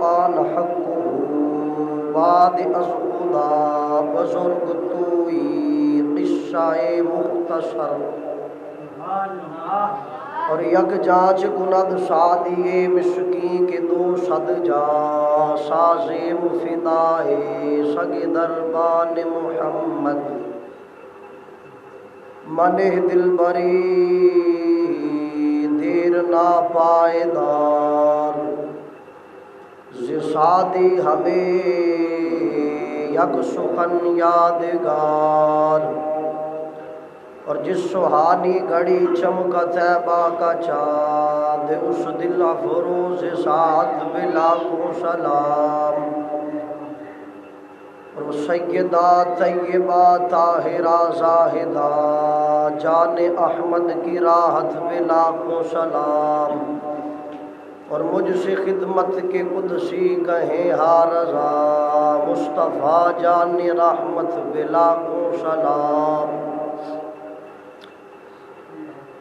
آن حقه بعد از خدا بزرگ توئی قصہ مختصر اور یک جانچ کند شادی مسکین کے دو صد جا ساز مفدائے سگ دربان محمد منہ دل بری دیر نا پائیدار زشادی ہمیں یک سخن یادگار اور جس سہانی گھڑی چمکت ہے باقا چاند اس دل افروز ساتھ بلاکھوں سلام اور سیدہ طیبہ طاہرہ زاہدہ جان احمد کی راحت بلاکھوں سلام اور مجھ سے خدمت کے قدسی کہیں ہاں رضا مصطفیٰ جان رحمت بلاکھوں سلام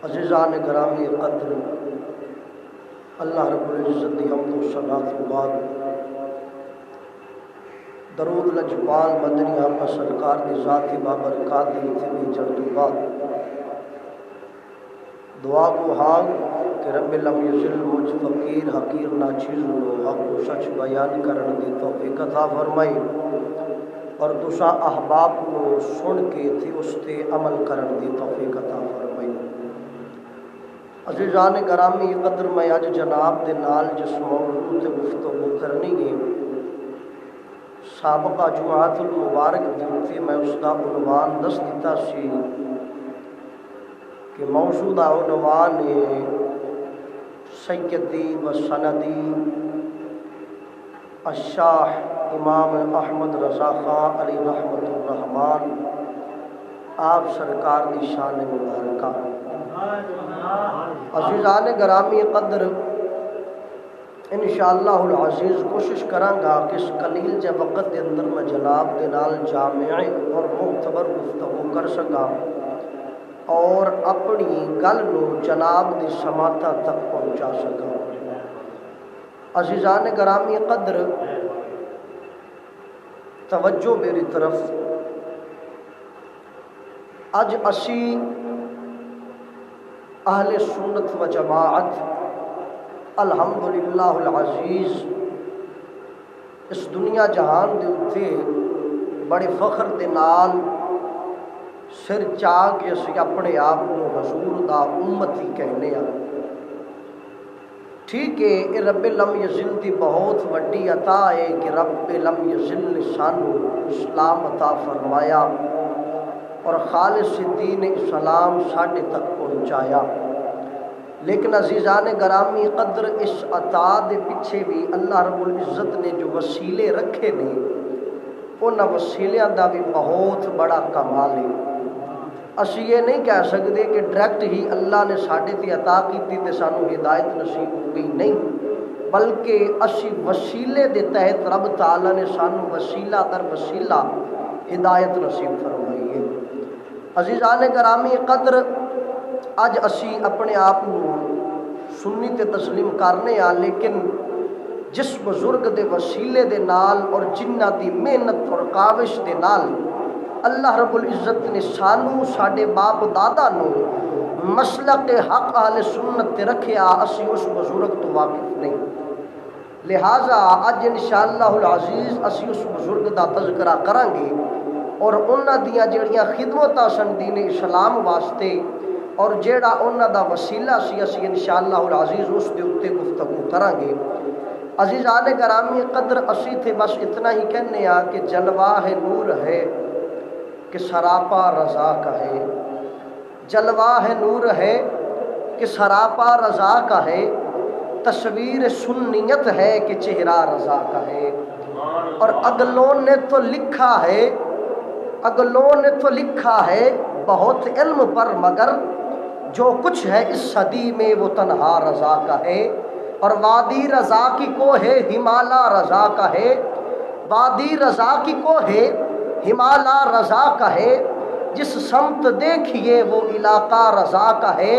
عزیزان گرامی قدر اللہ رب العزت دی حمد و صلاۃ و بعد درود لجپال مدنی آقا سرکار دی ذاتی بابرکات دی اتنی چڑھ تو بعد دعا کو حال کہ رب لم یزل مجھ فقیر حقیر ناچیز و حق و سچ بیان کرن دی توفیق عطا فرمائی اور دوسرا احباب کو سن کے تھی اس تے عمل کرن دی توفیق عطا فرمائی عزیزان گرامی قدر میں آج جناب دے نال جس موضوع تے گفتگو کرنی ہے سابقہ جمعات المبارک دیتے میں اس کا عنوان دس دیتا سی کہ موجودہ عنوان سیدی و سندی الشاہ امام احمد رضا خان علی رحمت الرحمن آپ سرکار دی شان مبارکہ عزیزان گرامی قدر انشاءاللہ العزیز کوشش کرانگا کہ اس قلیل جے وقت دے اندر میں جناب دے نال جامع اور معتبر گفتگو کر سکا اور اپنی گل نو جناب دی سماعتاں تک پہنچا سکا عزیزان گرامی قدر توجہ میری طرف اج اسی اہل سنت و جماعت الحمدللہ العزیز اس دنیا جہان دے اتے بڑے فخر دے نال سر چاہ کے اسی اپنے آپ کو حضور دا امتی کہنے ہیں ٹھیک ہے یہ رب لم یزل دی بہت وڈی عطا ہے کہ رب لم یزل سانو اسلام عطا فرمایا اور خالص دین اسلام ساڈے تک پہنچایا لیکن عزیزان گرامی قدر اس عطا دے پیچھے بھی اللہ رب العزت نے جو وسیلے رکھے نے ان وسیلیاں دا بھی بہت بڑا کمال ہے اسی یہ نہیں کہہ سکتے کہ ڈائریکٹ ہی اللہ نے ساڈے تے عطا کیتی تے سانو ہدایت نصیب ہو گئی نہیں بلکہ اسی وسیلے دے تحت رب تعالی نے سانو وسیلہ در وسیلہ ہدایت نصیب فرمائی ہے عزیزان گرامی قدر اج اسی اپنے آپ سنی تے تسلیم کرنے آ لیکن جس بزرگ دے وسیلے دے نال اور جنہ دی محنت اور کاوش دے نال اللہ رب العزت نے سانو ساڈے باپ دادا نو مسلک حق اہل سنت تے رکھیا اسی اس بزرگ تو واقف نہیں لہٰذا اج انشاءاللہ العزیز اسی اس بزرگ دا تذکرہ کریں گے اور انہاں دیاں جڑیاں خدمتاں سن دین اسلام واسطے اور جیڑا انہاں دا وسیلہ سی اسی انشاءاللہ العزیز اس دے اتے گفتگو کریں گے عزیزان گرامی قدر اسی تھے بس اتنا ہی کہنے آ کہ جلوہ ہے نور ہے کہ سراپا رضا کا ہے جلوہ ہے نور ہے کہ سراپا رضا کا ہے تصویر سنیت ہے کہ چہرہ رضا کا ہے اور اگلوں نے تو لکھا ہے بہت علم پر مگر جو کچھ ہے اس صدی میں وہ تنہا رضا کا ہے اور وادی رضا کی کو ہے ہمالا رضا کا ہے وادی رضا کی کو ہے ہمالا رضا کا ہے جس سمت دیکھیے وہ علاقہ رضا کا ہے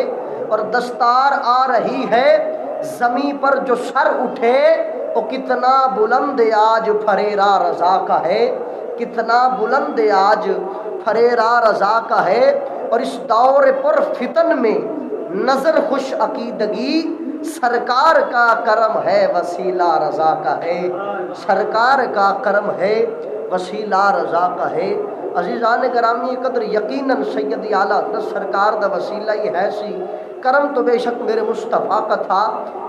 اور دستار آ رہی ہے زمیں پر جو سر اٹھے وہ کتنا بلند آج فریرا رضا کا ہے، کتنا بلند آج فریرا رضا کا ہے۔ اور اس دور پر فتن میں نظر خوش عقیدگی سرکار کا کرم ہے، وسیلہ رضا کا ہے، سرکار کا کرم ہے، وسیلہ رضا کا ہے۔ عزیزان گرامی قدر، یقیناً سید اعلیٰ حضرت سرکار دا وسیلہ ہی ہے سی، کرم تو بے شک میرے مصطفیٰ کا تھا،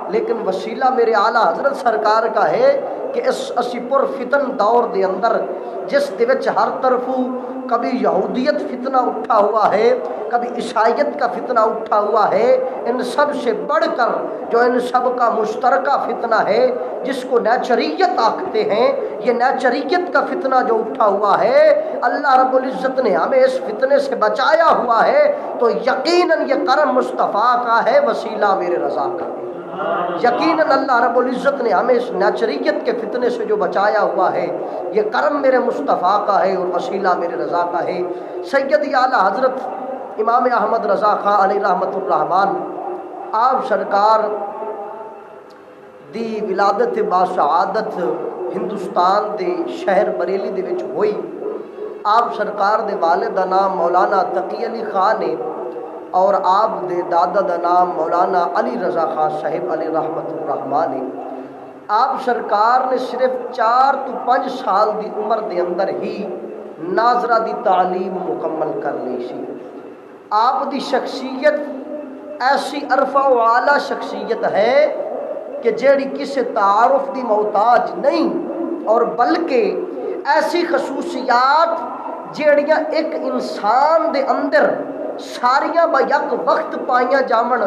لیکن وسیلہ میرے اعلیٰ حضرت سرکار کا ہے کہ اس اسی پر فتن دور دے اندر جس دے وچ ہر طرفوں کبھی یہودیت فتنہ اٹھا ہوا ہے، کبھی عیسائیت کا فتنہ اٹھا ہوا ہے، ان سب سے بڑھ کر جو ان سب کا مشترکہ فتنہ ہے جس کو نیچریت آکھتے ہیں، یہ نیچریت کا فتنہ جو اٹھا ہوا ہے، اللہ رب العزت نے ہمیں اس فتنے سے بچایا ہوا ہے، تو یقیناً یہ کرم مصطفیٰ کا ہے، وسیلہ میرے رضا کا ہے۔ یقیناً اللہ رب العزت نے ہمیں اس نیچریت کے فتنے سے جو بچایا ہوا ہے، یہ کرم میرے مصطفیٰ کا ہے اور وسیلہ میرے رضا کا ہے۔ سید اعلیٰ حضرت امام احمد رضا خان علیہ رحمت الرحمان، آپ سرکار دی ولادت باسعادت ہندوستان دے شہر بریلی دے وچ ہوئی۔ آپ سرکار دے والد دا نام مولانا تقی علی خان ہے اور آپ دے دادا دا نام مولانا علی رضا خان صاحب علیہ رحمت الرحمان ہے۔ آپ سرکار نے صرف 4 تو 5 سال دی عمر دے اندر ہی ناظرہ دی تعلیم مکمل کر لی سی۔ آپ دی شخصیت ایسی عرفہ و اعلیٰ شخصیت ہے کہ جیڑی کسی تعارف دی محتاج نہیں، اور بلکہ ایسی خصوصیات جیڑیاں ایک انسان دے اندر ساریاں با یک وقت پائیاں جامن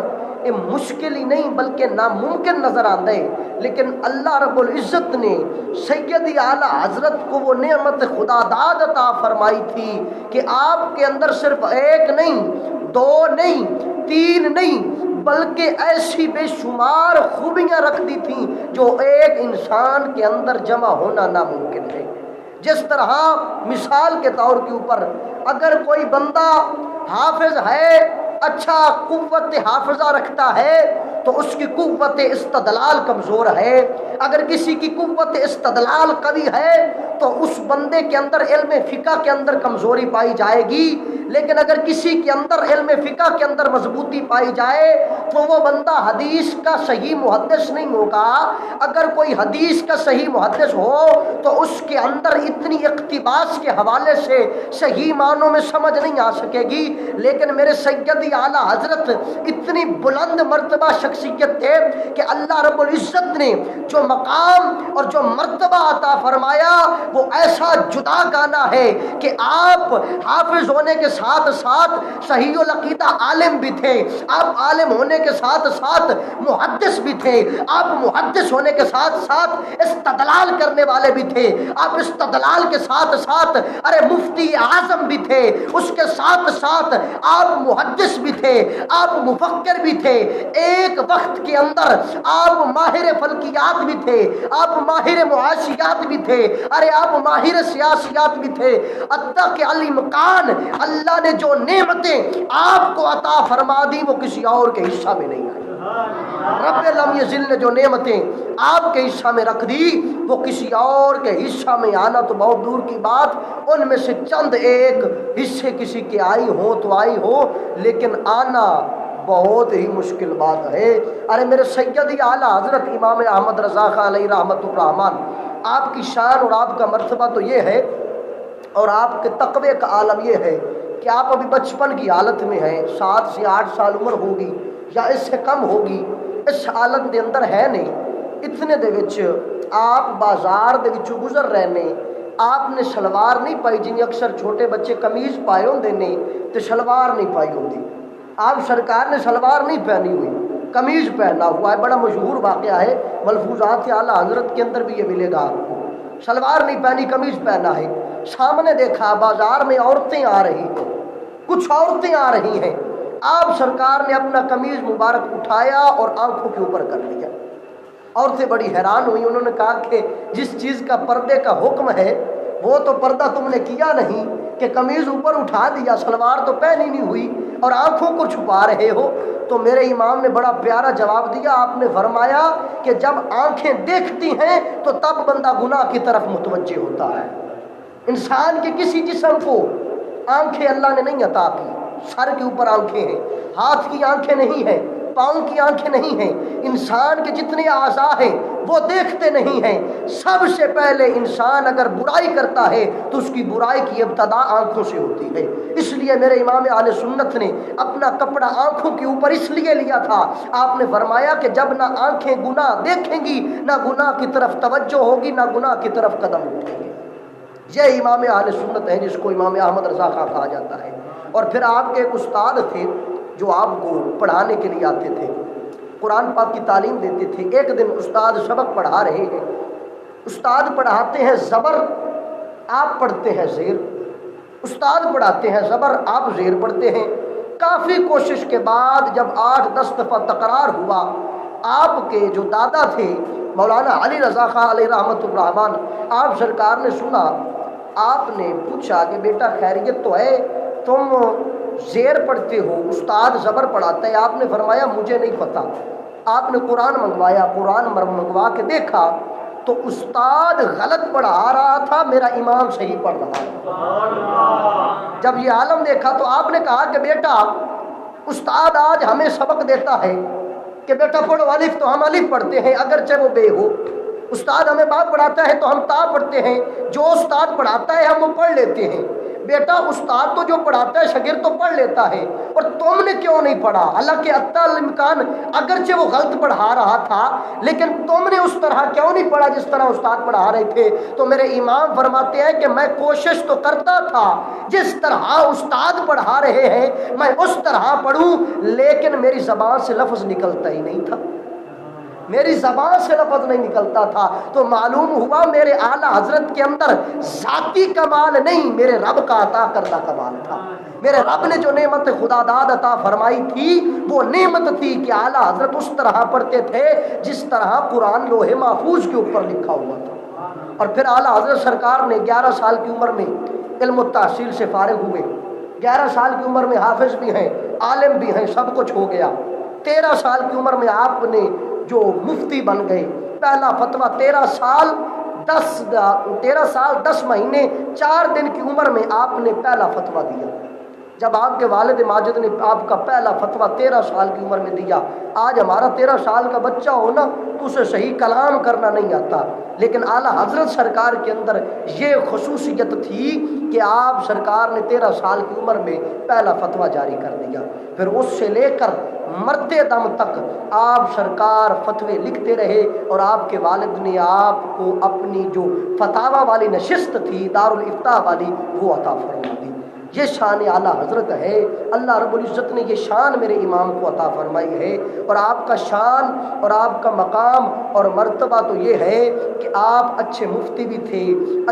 یہ مشکل ہی نہیں بلکہ ناممکن نظر آتا ہے، لیکن اللہ رب العزت نے سید اعلیٰ حضرت کو وہ نعمت خدا داد عطا فرمائی تھی کہ آپ کے اندر صرف 1 نہیں، 2 نہیں، 3 نہیں، بلکہ ایسی بے شمار خوبیاں رکھ دی تھیں جو ایک انسان کے اندر جمع ہونا ناممکن ہے۔ جس طرح مثال کے طور کے اوپر اگر کوئی بندہ حافظ ہے، اچھا قوت حافظہ رکھتا ہے، تو اس کی قوت استدلال کمزور ہے۔ اگر کسی کی قوت استدلال قوی ہے تو اس بندے کے اندر علم فقہ کے اندر کمزوری پائی جائے گی، لیکن اگر کسی کے اندر علم فقہ کے اندر مضبوطی پائی جائے تو وہ بندہ حدیث کا صحیح محدث نہیں ہوگا۔ اگر کوئی حدیث کا صحیح محدث ہو تو اس کے اندر اتنی اقتباس کے حوالے سے صحیح معنوں میں سمجھ نہیں آ سکے گی، لیکن میرے سید اعلیٰ حضرت اتنی بلند مرتبہ شخصیت تھے کہ اللہ رب العزت نے جو مقام اور جو مرتبہ عطا فرمایا وہ ایسا جدا گانا ہے کہ آپ حافظ ہونے کے ساتھ ساتھ صحیح العقیدہ عالم بھی تھے، آپ عالم ہونے کے ساتھ ساتھ محدث بھی تھے، آپ محدث ہونے کے ساتھ ساتھ استدلال کرنے والے بھی تھے، آپ استدلال کے ساتھ ساتھ مفتی اعظم بھی تھے، اس کے ساتھ ساتھ آپ محدث بھی تھے، آپ مفکر بھی تھے، ایک وقت کے اندر آپ ماہر فلکیات بھی تھے، آپ ماہر معاشیات بھی تھے، آپ ماہر سیاسیات بھی تھے، حتیٰ کہ علی مکان اللہ نے جو نعمتیں آپ کو عطا فرما دی وہ کسی اور کے حصہ میں نہیں آئی۔ رب لم یزل نے جو نعمتیں آپ کے حصہ میں رکھ دی وہ کسی اور کے حصہ میں آنا تو بہت دور کی بات، ان میں سے چند ایک حصے کسی کے آئی ہو تو آئی ہو، لیکن آنا بہت ہی مشکل بات ہے۔ میرے سید اعلیٰ حضرت امام احمد رضا خان علیہ رحمت الرحمان، آپ کی شان اور آپ کا مرتبہ تو یہ ہے اور آپ کے تقوی کا عالم یہ ہے کہ آپ ابھی بچپن کی حالت میں ہیں، 7 سے 8 سال عمر ہوگی یا اس سے کم ہوگی، اس حالت دے اندر ہے نہیں، اتنے دے وچ آپ بازار دے وچوں گزر رہے نے، آپ نے شلوار نہیں پائی، جنہیں اکثر چھوٹے بچے قمیض پائے ہوندے نے تے شلوار نہیں پائی ہوندی، آپ سرکار نے شلوار نہیں پہنی ہوئی، قمیض پہنا ہوا ہے، بڑا مشہور واقعہ ہے، ملفوظات اعلیٰ حضرت کے اندر بھی یہ ملے گا آپ کو، شلوار نہیں پہنی قمیض پہنا ہے، سامنے دیکھا بازار میں عورتیں آ رہی ہیں، کچھ عورتیں آ رہی ہیں، آپ سرکار نے اپنا قمیض مبارک اٹھایا اور آنکھوں کے اوپر کر لیا، عورتیں بڑی حیران ہوئی، انہوں نے کہا کہ جس چیز کا پردے کا حکم ہے وہ تو پردہ تم نے کیا نہیں، کہ قمیض اوپر اٹھا دیا، سلوار تو پہنی نہیں ہوئی اور آنکھوں کو چھپا رہے ہو؟ تو میرے امام نے بڑا پیارا جواب دیا، آپ نے فرمایا کہ جب آنکھیں دیکھتی ہیں تو تب بندہ گناہ کی طرف متوجہ ہوتا ہے۔ انسان کے کسی جسم کو آنکھیں اللہ نے نہیں عطا کی، سر کے اوپر آنکھیں ہیں، ہاتھ کی آنکھیں نہیں ہیں، پاؤں کی آنکھیں نہیں ہیں، انسان کے جتنے اعضاء ہیں وہ دیکھتے نہیں ہیں۔ سب سے پہلے انسان اگر برائی کرتا ہے تو اس کی برائی کی ابتدا آنکھوں سے ہوتی ہے۔ اس لیے میرے امام اہل سنت نے اپنا کپڑا آنکھوں کے اوپر اس لیے لیا تھا، آپ نے فرمایا کہ جب نہ آنکھیں گناہ دیکھیں گی نہ گناہ کی طرف توجہ ہوگی نہ گناہ کی طرف قدم اٹھیں گے۔ یہ امام اہل سنت ہے جس کو امام احمد رضا خان کہا جاتا ہے۔ اور پھر آپ کے ایک استاد تھے جو آپ کو پڑھانے کے لیے آتے تھے، قرآن پاک کی تعلیم دیتے تھے۔ ایک دن استاد سبق پڑھا رہے ہیں، استاد پڑھاتے ہیں زبر، آپ پڑھتے ہیں زیر، استاد پڑھاتے ہیں زبر، آپ زیر پڑھتے ہیں۔ کافی کوشش کے بعد جب 8-10 دفعہ تکرار ہوا، آپ کے جو دادا تھے مولانا علی رضا خان علیہ رحمۃ الرحمن، آپ سرکار نے سنا، آپ نے پوچھا کہ بیٹا خیریت تو ہے، تم زیر پڑھتے ہو، استاد زبر پڑھاتا ہے؟ آپ نے فرمایا مجھے نہیں پتہ۔ آپ نے قرآن منگوایا، قرآن منگوا کے دیکھا تو استاد غلط پڑھا رہا تھا، میرا امام صحیح پڑھ رہا تھا۔ جب یہ عالم دیکھا تو آپ نے کہا کہ بیٹا استاد آج ہمیں سبق دیتا ہے کہ بیٹا پڑھو الف، تو ہم الف پڑھتے ہیں اگرچہ وہ بے ہو۔ استاد ہمیں با پڑھاتا ہے تو ہم تا پڑھتے ہیں، جو استاد پڑھاتا ہے ہم وہ پڑھ لیتے ہیں۔ بیٹا استاد تو جو پڑھاتا ہے شاگرد تو پڑھ لیتا ہے، اور تم نے کیوں نہیں پڑھا؟ حالانکہ اتا الامکان اگرچہ وہ غلط پڑھا رہا تھا لیکن تم نے اس طرح کیوں نہیں پڑھا جس طرح استاد پڑھا رہے تھے؟ تو میرے امام فرماتے ہیں کہ میں کوشش تو کرتا تھا جس طرح استاد پڑھا رہے ہیں میں اس طرح پڑھوں، لیکن میری زبان سے لفظ نکلتا ہی نہیں تھا، میری زبان سے لفظ نہیں نکلتا تھا۔ تو معلوم ہوا میرے اعلیٰ حضرت کے اندر ذاتی کمال نہیں، میرے رب کا عطا کردہ کمال تھا۔ میرے رب نے جو نعمت خدا داد عطا فرمائی تھی وہ نعمت تھی کہ اعلیٰ حضرت اس طرح پڑھتے تھے جس طرح قرآن لوح محفوظ کے اوپر لکھا ہوا تھا۔ اور پھر اعلیٰ حضرت سرکار نے 11 سال کی عمر میں علم و تحصیل سے فارغ ہوئے، 11 سال کی عمر میں حافظ بھی ہیں، عالم بھی ہیں، سب کچھ ہو گیا۔ 13 سال کی عمر میں آپ نے جو مفتی بن گئے، پہلا فتویٰ 13 سال 10 مہینے 4 دن کی عمر میں آپ نے پہلا فتویٰ دیا۔ جب آپ کے والد ماجد نے آپ کا پہلا فتویٰ 13 سال کی عمر میں دیا، آج ہمارا 13 سال کا بچہ ہونا تو اسے صحیح کلام کرنا نہیں آتا، لیکن اعلیٰ حضرت سرکار کے اندر یہ خصوصیت تھی کہ آپ سرکار نے 13 سال کی عمر میں پہلا فتویٰ جاری کر دیا۔ پھر اس سے لے کر مرتے دم تک آپ سرکار فتوے لکھتے رہے، اور آپ کے والد نے آپ کو اپنی جو فتاوی والی نشست تھی دارالافتاء والی وہ عطا فرما دی۔ یہ شان اعلیٰ حضرت ہے، اللہ رب العزت نے یہ شان میرے امام کو عطا فرمائی ہے۔ اور آپ کا شان اور آپ کا مقام اور مرتبہ تو یہ ہے کہ آپ اچھے مفتی بھی تھے،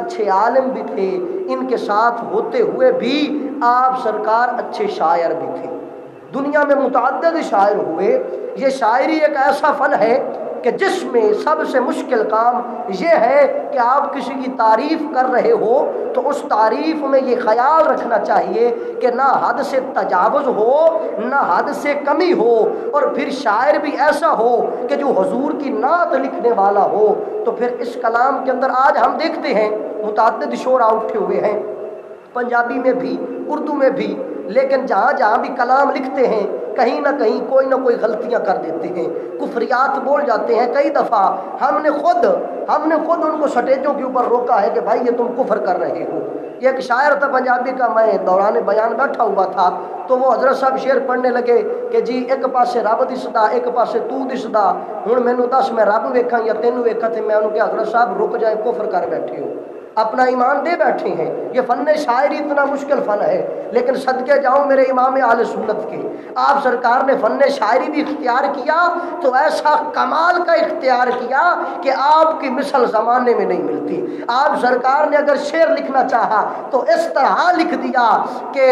اچھے عالم بھی تھے، ان کے ساتھ ہوتے ہوئے بھی آپ سرکار اچھے شاعر بھی تھے۔ دنیا میں متعدد شاعر ہوئے، یہ شاعری ایک ایسا فن ہے کہ جس میں سب سے مشکل کام یہ ہے کہ آپ کسی کی تعریف کر رہے ہو تو اس تعریف میں یہ خیال رکھنا چاہیے کہ نہ حد سے تجاوز ہو نہ حد سے کمی ہو، اور پھر شاعر بھی ایسا ہو کہ جو حضور کی نعت لکھنے والا ہو۔ تو پھر اس کلام کے اندر آج ہم دیکھتے ہیں متعدد شعراء اٹھے ہوئے ہیں، پنجابی میں بھی اردو میں بھی، لیکن جہاں جہاں بھی کلام لکھتے ہیں کہیں نہ کہیں کوئی نہ کوئی غلطیاں کر دیتے ہیں، کفریات بول جاتے ہیں۔ کئی دفعہ ہم نے خود ان کو سٹیجوں کے اوپر روکا ہے کہ بھائی یہ تم کفر کر رہے ہو۔ یہ ایک شاعر تھا پنجابی کا، میں دوران بیان بیٹھا ہوا تھا تو وہ حضرت صاحب شعر پڑھنے لگے کہ جی ایک پاسے رب دسدا ایک پاسے تو دسدا، ہن مینوں دس میں رب ویکھاں یا تینوں ویکھاں؟ تے میں انہوں کہ حضرت صاحب رک جائے، کفر کر بیٹھے ہو، اپنا ایمان دے بیٹھے ہیں۔ یہ فن شاعری اتنا مشکل فن ہے، لیکن صدقے جاؤں میرے امام اہل سنت کے، آپ سرکار نے فن شاعری بھی اختیار کیا تو ایسا کمال کا اختیار کیا کہ آپ کی مثل زمانے میں نہیں ملتی۔ آپ سرکار نے اگر شعر لکھنا چاہا تو اس طرح لکھ دیا کہ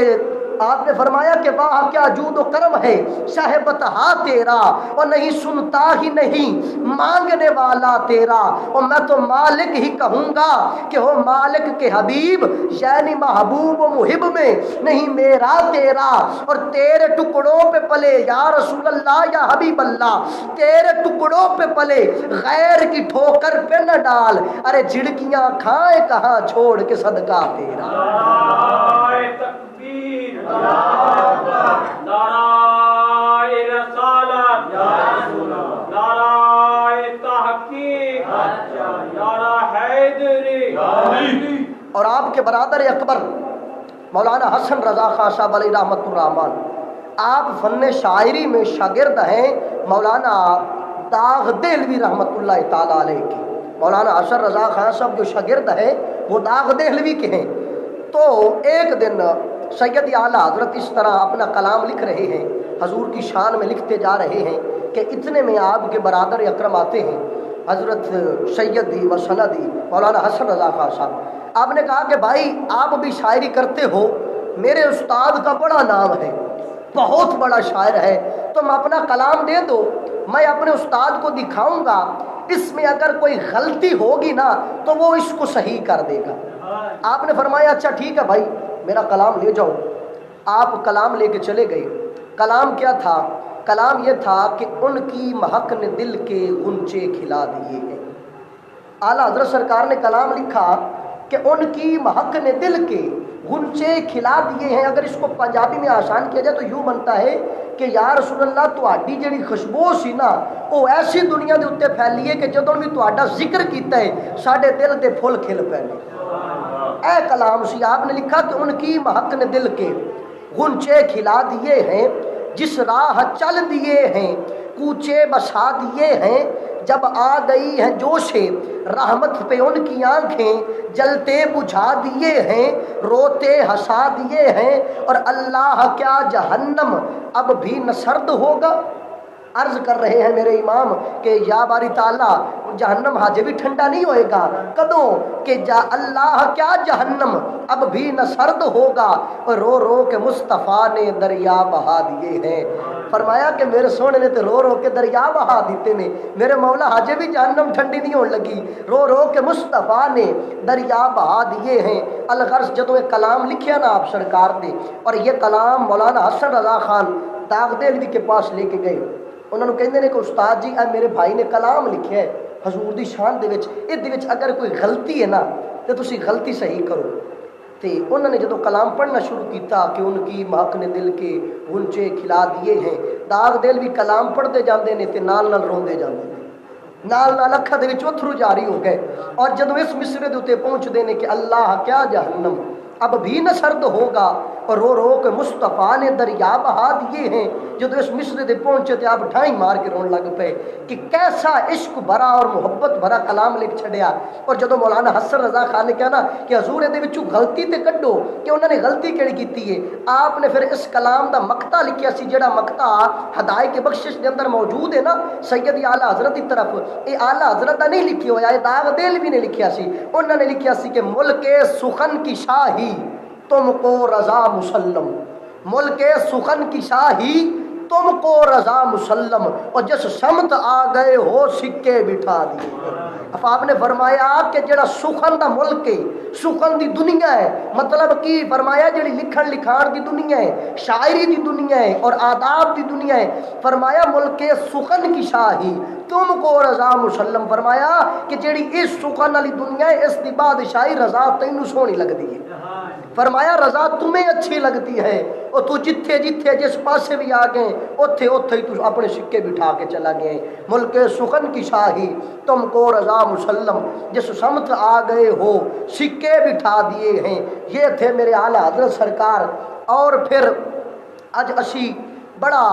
آپ نے فرمایا کہ واہ کیا جود و کرم ہے شاہ بتہا تیرا، اور نہیں سنتا ہی نہیں مانگنے والا تیرا، اور میں تو مالک ہی کہوں گا کہ ہو مالک کے حبیب، یعنی محبوب و محب میں نہیں میرا تیرا، اور تیرے ٹکڑوں پہ پلے یا رسول اللہ یا حبیب اللہ، تیرے ٹکڑوں پہ پلے غیر کی ٹھوکر پہ نہ ڈال، ارے جھڑکیاں کھائے کہاں چھوڑ کے صدقہ تیرا۔ نعرہ تکبیر، نعرہ رسالت، نعرہ تحقیق، نعرہ حیدری۔ اور آپ کے برادر اکبر مولانا حسن رضا خان صاحب علیہ رحمۃ الرحمان، آپ فن شاعری میں شاگرد ہیں مولانا داغ دہلوی رحمۃ اللہ تعالیٰ علیہ کی۔ مولانا حسن رضا خان صاحب جو شاگرد ہیں وہ داغ دہلوی کے ہیں۔ تو ایک دن سید اعلیٰ حضرت اس طرح اپنا کلام لکھ رہے ہیں، حضور کی شان میں لکھتے جا رہے ہیں کہ اتنے میں آپ کے برادر اکرم آتے ہیں، حضرت سیدی و سندی مولانا حسن رضا خان صاحب۔ آپ نے کہا کہ بھائی آپ بھی شاعری کرتے ہو، میرے استاد کا بڑا نام ہے، بہت بڑا شاعر ہے، تم اپنا کلام دے دو، میں اپنے استاد کو دکھاؤں گا، اس میں اگر کوئی غلطی ہوگی نا تو وہ اس کو صحیح کر دے گا۔ آپ نے فرمایا اچھا ٹھیک ہے بھائی میرا کلام لے جاؤ۔ آپ کلام لے کے چلے گئے۔ کلام کیا تھا؟ کلام یہ تھا کہ ان کی مہک نے دل کے غنچے کھلا دیے ہیں۔ اعلیٰ حضرت سرکار نے کلام لکھا کہ ان کی مہک نے دل کے غنچے کھلا دیے ہیں۔ اگر اس کو پنجابی میں آسان کیا جائے تو یوں بنتا ہے کہ یا رسول اللہ تہاڈی جڑی خوشبو سی نا وہ ایسی دنیا دے اوتے پھیلی ہے کہ جدوں بھی تہاڈا ذکر کیتا ہے ساڈے دل دے پھول کھل پے نے۔ اے کلام سی آپ نے لکھا کہ ان کی مہک نے دل کے غنچے کھلا دیے ہیں، جس راہ چل دیے ہیں کوچے بسا دیے ہیں، جب آ گئی ہے جوش رحمت پہ ان کی آنکھیں جلتے بجھا دیے ہیں، روتے ہنسا دیے ہیں، اور اللہ کیا جہنم اب بھی نہ سرد ہوگا۔ عرض کر رہے ہیں میرے امام کہ یا باری تعالیٰ جہنم حاجے بھی ٹھنڈا نہیں ہوئے گا کدوں کہ اللہ کیا جہنم اب بھی نہ سرد ہوگا، اور رو رو کے مصطفیٰ نے دریا بہا دیے ہیں۔ فرمایا کہ میرے سونے نے تو رو رو کے دریا بہا دیتے نے، میرے مولا حاجے بھی جہنم ٹھنڈی نہیں ہونے لگی، رو رو کے مصطفیٰ نے دریا بہا دیے ہیں۔ الغرض جدوں یہ کلام لکھیا نا آپ سرکار نے، اور یہ کلام مولانا حسن رضا خان داغ دہلوی کے پاس لے کے گئے، انہوں نے کہندے نے کہ استاد جی اے میرے بھائی نے کلام لکھیا ہے حضور دی شان دے وچ، اس دے وچ اگر کوئی غلطی ہے نا تے تسی غلطی صحیح کرو۔ تے انہوں نے جدوں کلام پڑھنا شروع کیتا کہ ان کی مہک نے دل کے غنچے کھلا دیے ہیں، داغ دہلوی کلام پڑھتے جاندے نے تے نال نال روندے جاندے نے، نال نال اکھاں دے وچ اتھرو جاری ہو گئے، اور جدوں اس مصرے دے اوتے پہنچدے نے کہ اللہ کیا جہنم اب بھی نہ سرد ہوگا، اور رو رو کے مصطفیٰ نے دریا بہا دیے ہیں، جدو اس مصرے دے پہنچے تے آپ ڈھائی مار کے رون لگ پے کہ کیسا عشق بھرا اور محبت بھرا کلام لکھ چھڑیا۔ اور جدو مولانا حسن رضا خان نے کہا نا کہ حضور دے وچوں غلطی تے کڈو کہ انہوں نے غلطی کیڑی کیتی ہے، آپ نے پھر اس کلام دا مقطع لکھیا سی جڑا مقطع ہدایت بخشش دے اندر موجود ہے نا سید اعلیٰ حضرت دی طرف، اے اعلیٰ حضرت دا نہیں لکھی ہویا، اے داغ دہلوی نے لکھیا سی۔ انہوں نے لکھیا سی کہ ملک سخن کی شاہی تم کو رضا مسلم، ملک سخن کی شاہی تم کو رضا مسلم، اور جس سمت آ گئے ہو سکے بٹھا دیے۔ اب آپ نے فرمایا کہ جڑا سخن دا ملک ہے، سخن دی دنیا ہے، مطلب کی فرمایا جڑی لکھن لکھان دی دنیا ہے، شاعری دی دنیا ہے اور آداب دی دنیا ہے، فرمایا ملک سخن کی شاہی تم کو رضا مسلم، فرمایا کہ جڑی اس سخن والی دنیا ہے اس دی بادشاہی رضا تینوں سونی لگدی ہے۔ فرمایا رضا تمہیں اچھی لگتی ہے، اور تو جتھے جتھے جس پاسے بھی آ گئے اوتھے اوتھے ہی تو اپنے سکے بٹھا کے چلا گئے۔ ملک سخن کی شاہی تم کو رضا مسلم، جس سمت آ گئے ہو سکے بٹھا دیے ہیں۔ یہ تھے میرے اعلیٰ حضرت سرکار۔ اور پھر اج اسی بڑا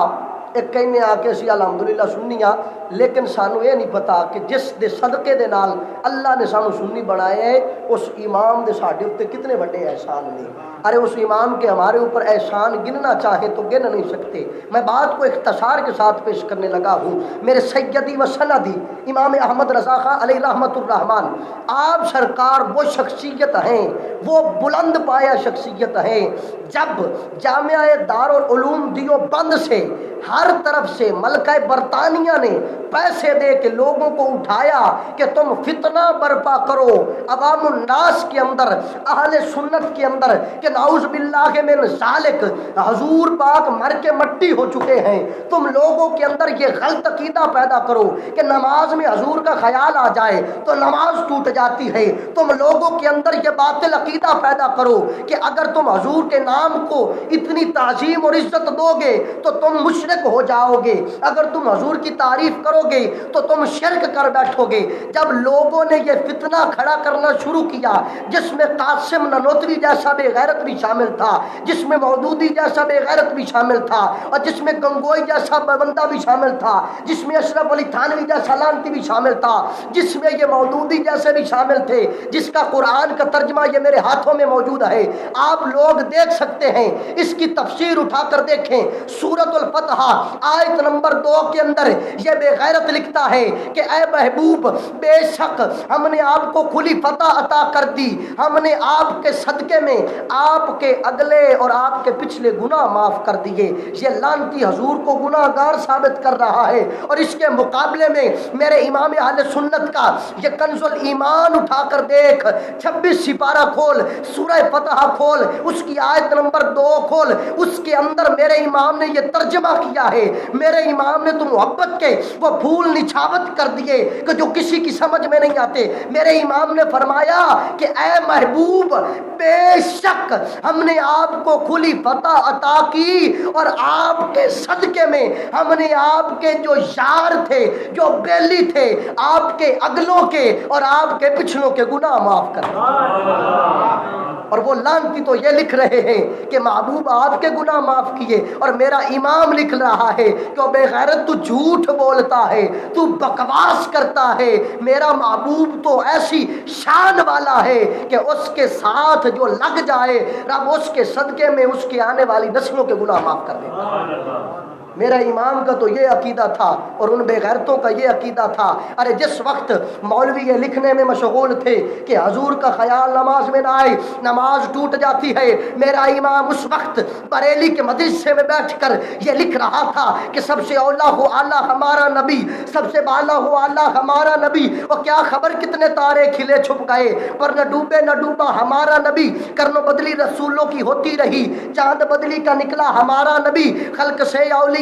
ایک کہنے آ کے اسی الحمدللہ سننیاں لیکن سانو یہ نہیں پتا کہ جس دے صدقے دے نال اللہ نے سانو سنی بنایا ہے اس امام دے ساڈے اوپر کتنے بڑے احسان نے. ارے اس امام کے ہمارے اوپر احسان گننا چاہے تو گن نہیں سکتے. میں بات کو اختصار کے ساتھ پیش کرنے لگا ہوں. میرے سیدی و سندی امام احمد رضا خان علیہ رحمۃ الرحمن، آپ سرکار وہ شخصیت ہیں، وہ بلند پایا شخصیت ہیں. جب جامعہ دارالعلوم دیوبند سے ہر طرف سے ملکہ برطانیہ نے پیسے دے کے لوگوں کو اٹھایا کہ تم فتنہ برپا کرو عوام الناس کے اندر، اہل سنت کے اندر، کہ نعوذ باللہ من ذالک حضور پاک مر کے مٹی ہو چکے ہیں، تم لوگوں کے اندر یہ غلط عقیدہ پیدا کرو کہ نماز میں حضور کا خیال آ جائے تو نماز ٹوٹ جاتی ہے. تم لوگوں کے اندر یہ باطل عقیدہ پیدا کرو کہ اگر تم حضور کے نام کو اتنی تعظیم اور عزت دو گے تو تم مشرک ہو جاؤ گے، اگر تم حضور کی تعریف کرو گے تو تم شرک کر بیٹھو گے. جب لوگوں نے یہ فتنہ کھڑا کرنا شروع کیا، جس میں قاسم نانوتوی جیسا بے غیرت بھی شامل تھا، جس میں مودودی جیسا بے غیرت بھی شامل تھا، اور جس میں گنگوئی جیسا بندہ بھی شامل تھا، جس میں اشرف علی تھانوی جیسا لانتی بھی شامل تھا، جس میں یہ مودودی جیسے بھی شامل تھے، جس کا قرآن کا ترجمہ یہ میرے ہاتھوں میں موجود ہے، آپ لوگ دیکھ سکتے ہیں. اس کی تفسیر اٹھا کر دیکھیں، سورۃ الفتح آیت نمبر 2 کے اندر یہ بے غیرت لکھتا ہے کہ اے محبوب، بے شک ہم نے آپ کو کھلی فتح عطا کر دی، ہم نے آپ کے صدقے میں آپ کے اگلے اور آپ کے پچھلے گناہ معاف کر دیے. یہ لعنتی حضور کو گناہ گار ثابت کر رہا ہے. اور اس کے مقابلے میں میرے امام اہل سنت کا یہ کنز الایمان اٹھا کر دیکھ، 26 سپارہ کھول، سورہ فتح کھول، اس کی آیت نمبر 2 کھول، اس کے اندر میرے امام نے یہ ترجمہ کیا ہے. میرے امام نے تو محبت کے وہ پھول نچھاوت کر دیے کہ جو کسی کی سمجھ میں نہیں آتے. میرے امام نے فرمایا کہ اے محبوب، بے شک ہم نے آپ کو کھلی فتح عطا کی، اور آپ کے صدقے میں ہم نے آپ کے جو یار تھے، جو بیلی تھے، آپ کے اگلوں کے اور آپ کے پچھلوں کے گناہ معاف کر دیے. اور وہ لعنتی تو یہ لکھ رہے ہیں کہ محبوب آپ کے گناہ معاف کیے، اور میرا امام لکھ رہا ہے کہ بے غیرت تو جھوٹ بولتا ہے، تو بکواس کرتا ہے. میرا محبوب تو ایسی شان والا ہے کہ اس کے ساتھ جو لگ جائے رب اس کے صدقے میں اس کی آنے والی نسلوں کے گناہ معاف کر دیتا. میرا امام کا تو یہ عقیدہ تھا اور ان بے غیرتوں کا یہ عقیدہ تھا. ارے جس وقت مولوی یہ لکھنے میں مشغول تھے کہ حضور کا خیال نماز میں نہ آئے، نماز ٹوٹ جاتی ہے، میرا امام اس وقت بریلی کے مدرسے میں بیٹھ کر یہ لکھ رہا تھا کہ سب سے اولا ہو اعلیٰ ہمارا نبی، سب سے بالا ہو اعلیٰ ہمارا نبی. اور کیا خبر کتنے تارے کھلے چھپ گئے، پر نہ ڈوبے نہ ڈوبا ہمارا نبی. کرنو بدلی رسولوں کی ہوتی رہی، چاند بدلی کا نکلا ہمارا نبی. خلق سے اولیاء،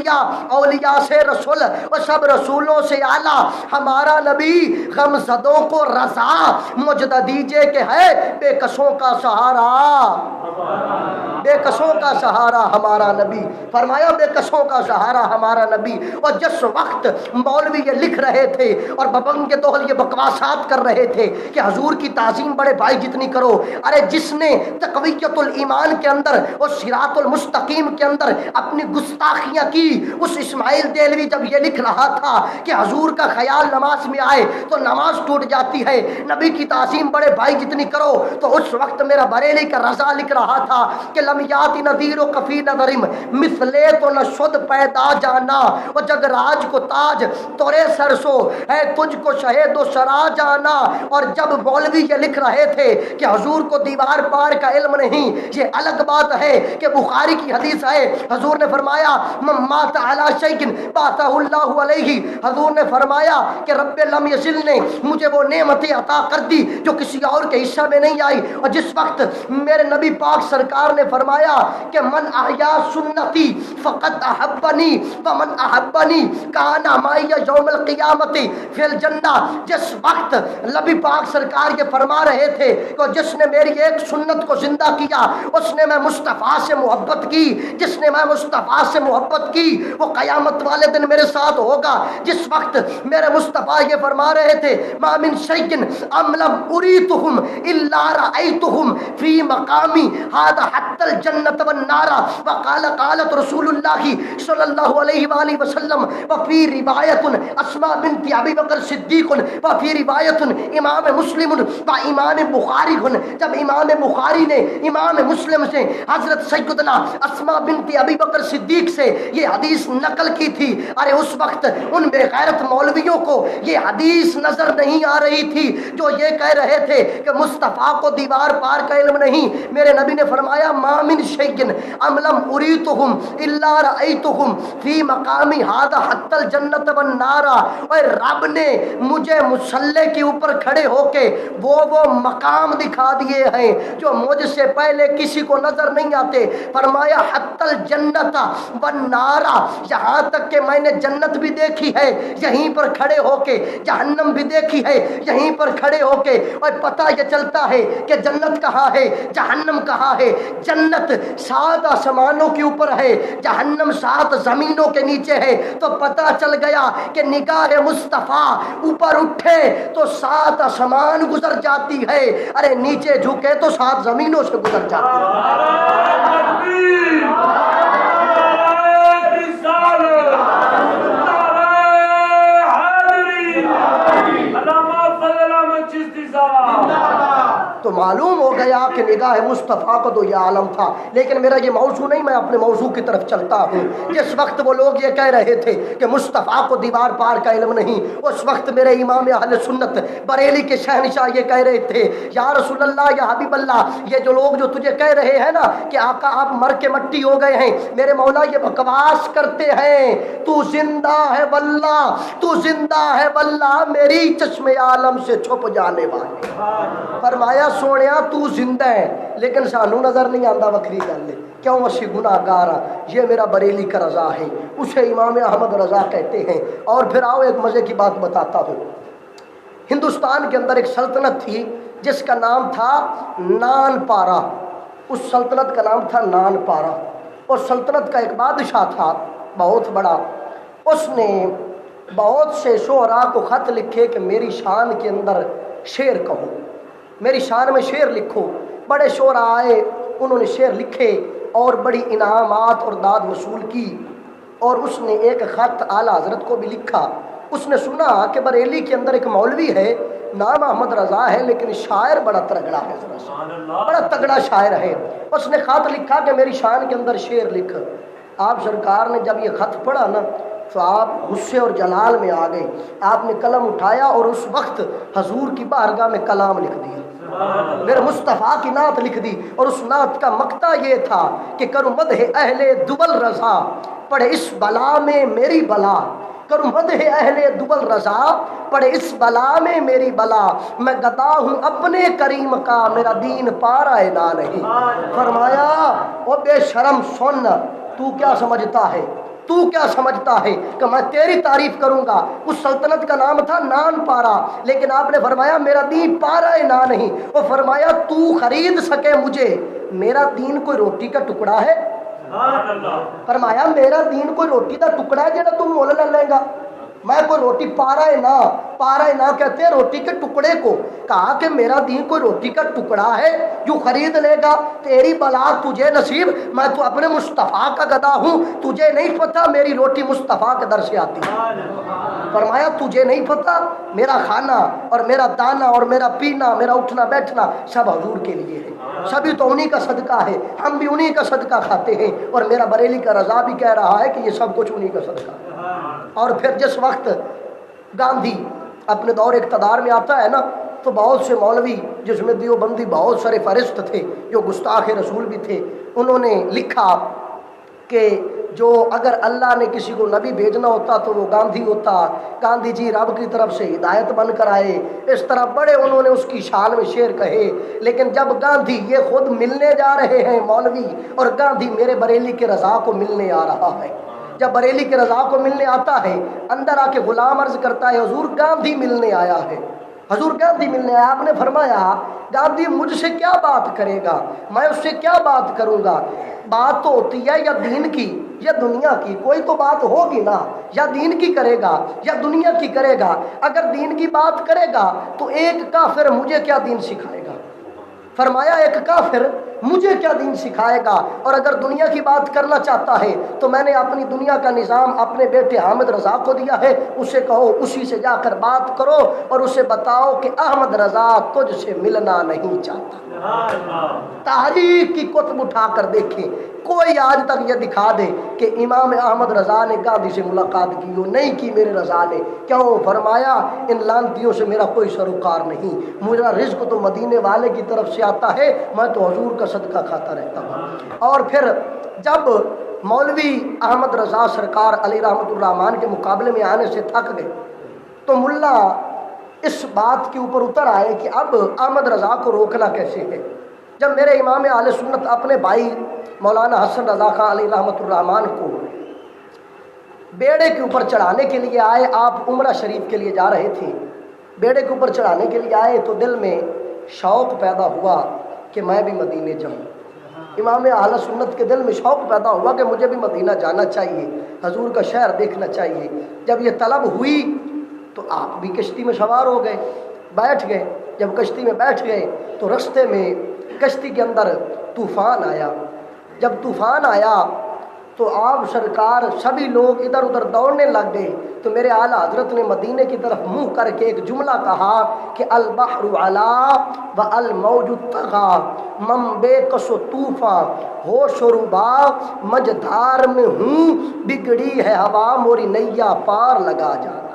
اولیاء سے رسول، اور سب رسولوں سے اعلیٰ ہمارا نبی. غم زدوں کو رضا مجدہ دیجئے کہ ہے بے کسوں کا سہارا، بے کسوں کا سہارا ہمارا نبی. فرمایا بے کسوں کا سہارا ہمارا نبی. اور جس وقت مولوی یہ لکھ رہے تھے اور ببنگ دوہل یہ بکواسات کر رہے تھے کہ حضور کی تعظیم بڑے بھائی جتنی کرو، ارے جس نے تقویت الایمان کے اندر اور صراط المستقیم کے اندر اپنی گستاخیاں کی، اس اسماعیل دہلوی جب یہ لکھ رہا تھا کہ حضور کا خیال نماز میں آئے تو نماز ٹوٹ جاتی ہے، نبی کی تعظیم بڑے بھائی جتنی کرو، تو اس وقت میرا بریلی کا رضا لکھ رہا تھا کہ لم یاتی نذیر و کفی نظرم مثلے تو نہ شد پیدا جانا، اور جگ راج کو تاج تورے سرسو ہے تجھ کو شہید و سرا جانا. اور جب مولوی یہ لکھ رہے تھے کہ حضور کو دیوار پار کا علم نہیں، یہ الگ بات ہے کہ بخاری کی حدیث ہے حضور نے فرمایا مات علی شیء باتہ اللہ علیہ، حضور نے فرمایا کہ رب لم یزل نے مجھے وہ نعمتیں عطا کر دی جو کسی اور کے حصہ میں نہیں آئی. اور جس وقت میرے نبی پاک سرکار نے فرمایا کہ من احیا سنتی فقد احبنی ومن احبنی کان معی یوم القیامت فی الجنہ، جس وقت نبی پاک سرکار یہ فرما رہے تھے کہ جس نے میری ایک سنت کو زندہ کیا اس نے میں مصطفیٰ سے محبت کی، جس نے میں مصطفیٰ سے محبت کی وہ قیامت والے دن میرے ساتھ ہوگا. جس وقت میرے مصطفیٰ یہ فرما رہے تھے ما من شیء ام لم اریتهم الا رأیتهم فی مقامی ھذا حتی الجنۃ والنار وقال قالت رسول اللہ صلی اللہ علیہ وآلہ وسلم وفی روایت اسماء بنت ابی بکر صدیق وفی روایت امام مسلم و امام بخاری. جب امام بخاری نے امام مسلم سے حضرت سیدنا اسماء بنت ابی بکر صدیق سے یہ حدیث نقل کی تھی، ارے اس وقت ان بے غیرت مولویوں کو یہ حدیث نظر نہیں آ رہی تھی جو یہ کہہ رہے تھے کہ مصطفیٰ کو دیوار پار کا علم نہیں. میرے نبی نے فرمایا ما من شیء املم اریتہم الا رأیتہم فی مقامی ھذا حتی الجنۃ والنار. اور رب نے مجھے مصلی کے اوپر کھڑے ہو کے وہ مقام دکھا دیے ہیں جو مجھ سے پہلے کسی کو نظر نہیں آتے. فرمایا حتی الجنۃ والنار، یہاں تک کہ میں نے جنت بھی دیکھی ہے یہیں پر کھڑے ہو کے، جہنم بھی دیکھی ہے یہیں پر کھڑے ہو کے. اور پتہ یہ چلتا ہے کہ جنت کہاں ہے جہنم کہاں ہے. جنت 7 آسمانوں کے اوپر ہے، جہنم 7 زمینوں کے نیچے ہے. تو پتہ چل گیا کہ نگاہ مصطفیٰ اوپر اٹھے تو 7 آسمان گزر جاتی ہے، ارے نیچے جھکے تو 7 زمینوں سے گزر جاتی ہے. تو معلوم ہو گیا کہ نگاہ مصطفیٰ کو تو یہ عالم تھا. لیکن میرا یہ موضوع نہیں، میں اپنے موضوع کی طرف چلتا ہوں. جس وقت وہ لوگ یہ کہہ رہے تھے کہ مصطفیٰ کو دیوار پار کا علم نہیں، اس وقت میرے امام اہل سنت بریلی کے شہنشاہ یہ کہہ رہے تھے یا رسول اللہ یا حبیب اللہ، یہ جو لوگ جو تجھے کہہ رہے ہیں نا کہ آقا آپ مر کے مٹی ہو گئے ہیں، میرے مولا یہ بکواس کرتے ہیں. تو زندہ ہے واللہ، تو زندہ ہے واللہ، میری چشم عالم سے چھپ جانے والے. فرمایا سونیا تو زندہ ہے لیکن سانو نظر نہیں آندا. وکری گل ہے کیوں اسی گناہ گار ہاں. یہ میرا بریلی کا رضا ہے، اسے امام احمد رضا کہتے ہیں. اور پھر آؤ ایک مزے کی بات بتاتا ہوں. ہندوستان کے اندر ایک سلطنت تھی جس کا نام تھا نان پارا. اس سلطنت کا نام تھا نان پارا. اور سلطنت کا ایک بادشاہ تھا بہت بڑا. اس نے بہت سے شعراء کو خط لکھے کہ میری شان کے اندر شعر کہو، میری شان میں شعر لکھو. بڑے شعراء آئے، انہوں نے شعر لکھے اور بڑی انعامات اور داد وصول کی. اور اس نے ایک خط اعلیٰ حضرت کو بھی لکھا. اس نے سنا کہ بریلی کے اندر ایک مولوی ہے، نام احمد رضا ہے لیکن شاعر بڑا تگڑا ہے، بڑا تگڑا شاعر ہے. اس نے خط لکھا کہ میری شان کے اندر شعر لکھ. آپ سرکار نے جب یہ خط پڑھا نا تو آپ غصے اور جلال میں آ گئے. آپ نے قلم اٹھایا اور اس وقت حضور کی بارگاہ میں کلام لکھ دیا، میرے مصطفیٰ کی نعت لکھ دی. اور اس نعت کا مقطع یہ تھا کہ کرو مدح اہل دبل رضا، پڑھے اس بلا میں میری بلا. کرو مدح اہل دبل رضا، پڑھے اس بلا میں میری بلا. میں گدا ہوں اپنے کریم کا، میرا دین پارا نہ نہیں. فرمایا او بے شرم سن، تو کیا سمجھتا ہے، تو کیا سمجھتا ہے کہ میں تیری تعریف کروں گا. اس سلطنت کا نام تھا نان پارا، لیکن آپ نے فرمایا میرا دین پارا نہ نہیں. وہ فرمایا تو خرید سکے مجھے، میرا دین کوئی روٹی کا ٹکڑا ہے. فرمایا میرا دین کوئی روٹی کا ٹکڑا ہے جڑا تم مول لے گا. میں کوئی روٹی پارا نہ کہتے ہیں روٹی کے ٹکڑے کو. کہا کہ میرا دین کوئی روٹی کا ٹکڑا ہے جو خرید لے گا. تیری بلا تجھے نصیب، میں تو اپنے مصطفیٰ کا گدا ہوں، تجھے نہیں پتا میری روٹی مصطفیٰ کے در سے آتی ہے. فرمایا تجھے نہیں پتا میرا کھانا اور میرا دانا اور میرا پینا، میرا اٹھنا بیٹھنا سب حضور کے لیے ہے، سبھی تو انہی کا صدقہ ہے، ہم بھی انہی کا صدقہ کھاتے ہیں. اور میرا بریلی کا رضا بھی کہہ رہا ہے کہ یہ سب کچھ انہی کا صدقہ ہے. اور پھر جس وقت گاندھی اپنے دور اقتدار میں آتا ہے نا تو بہت سے مولوی جس میں دیوبندی بہت سارے فہرست تھے جو گستاخ رسول بھی تھے، انہوں نے لکھا کہ جو اگر اللہ نے کسی کو نبی بھیجنا ہوتا تو وہ گاندھی ہوتا، گاندھی جی رب کی طرف سے ہدایت بن کر آئے. اس طرح بڑے انہوں نے اس کی شان میں شعر کہے. لیکن جب گاندھی یہ خود ملنے جا رہے ہیں مولوی، اور گاندھی میرے بریلی کے رضا کو ملنے آ رہا ہے، جب بریلی کے رضا کو ملنے آتا ہے اندر آ کے غلام عرض کرتا ہے حضور گاندھی ملنے آیا ہے، حضور گاندھی ملنے آیا. آپ نے فرمایا گاندھی مجھ سے کیا بات کرے گا، میں اس سے کیا بات کروں گا. بات تو ہوتی ہے یا دین کی یا دنیا کی، کوئی تو بات ہوگی نا، یا دین کی کرے گا یا دنیا کی کرے گا. اگر دین کی بات کرے گا تو ایک کافر مجھے کیا دین سکھائے گا. فرمایا ایک کافر مجھے کیا دین سکھائے گا؟ اور اگر دنیا کی بات کرنا چاہتا ہے تو میں نے اپنی دنیا کا نظام اپنے بیٹے حامد رضا کو دیا ہے، اسے کہو اسی سے جا کر بات کرو اور اسے بتاؤ کہ احمد رضا تجھ سے ملنا نہیں چاہتا۔ تاریخ کی کتب اٹھا کر دیکھیں، کوئی آج تک یہ دکھا دے کہ امام احمد رضا نے گاندھی سے ملاقات کی ہو؟ نہیں کی میرے رضا نے۔ کیوں؟ فرمایا ان لانتیوں سے میرا کوئی سروکار نہیں، میرا رزق تو مدینے والے کی طرف سے آتا ہے، میں تو حضور کا صدقہ کھاتا رہتا ہوں۔ اور پھر جب مولوی احمد رضا سرکار علی رحمۃ الرحمان کے مقابلے میں آنے سے تھک گئے تو ملا اس بات کے اوپر اتر آئے کہ اب احمد رضا کو روکنا کیسے ہے۔ جب میرے امام اہل سنت اپنے بھائی مولانا حسن رضا خان علی رحمۃ الرحمان کو بیڑے کے اوپر چڑھانے کے لیے آئے، آپ عمرہ شریف کے لیے جا رہے تھے، بیڑے کے اوپر چڑھانے کے لیے آئے تو دل میں شوق پیدا ہوا کہ میں بھی مدینے جاؤں۔ امام اہل سنت کے دل میں شوق پیدا ہوا کہ مجھے بھی مدینہ جانا چاہیے، حضور کا شہر دیکھنا چاہیے۔ جب یہ طلب ہوئی تو آپ بھی کشتی میں سوار ہو گئے، بیٹھ گئے۔ جب کشتی میں بیٹھ گئے تو رستے میں کشتی کے اندر طوفان آیا۔ جب طوفان آیا تو آپ سرکار سبھی لوگ ادھر ادھر دوڑنے لگ گئے تو میرے اعلیٰ حضرت نے مدینے کی طرف منہ کر کے ایک جملہ کہا کہ البحر علا و الموج طغا، من بے کس و طوفان ہوش و ربا مجدھار میں ہوں، بگڑی ہے ہوا موری نیا پار لگا جانا۔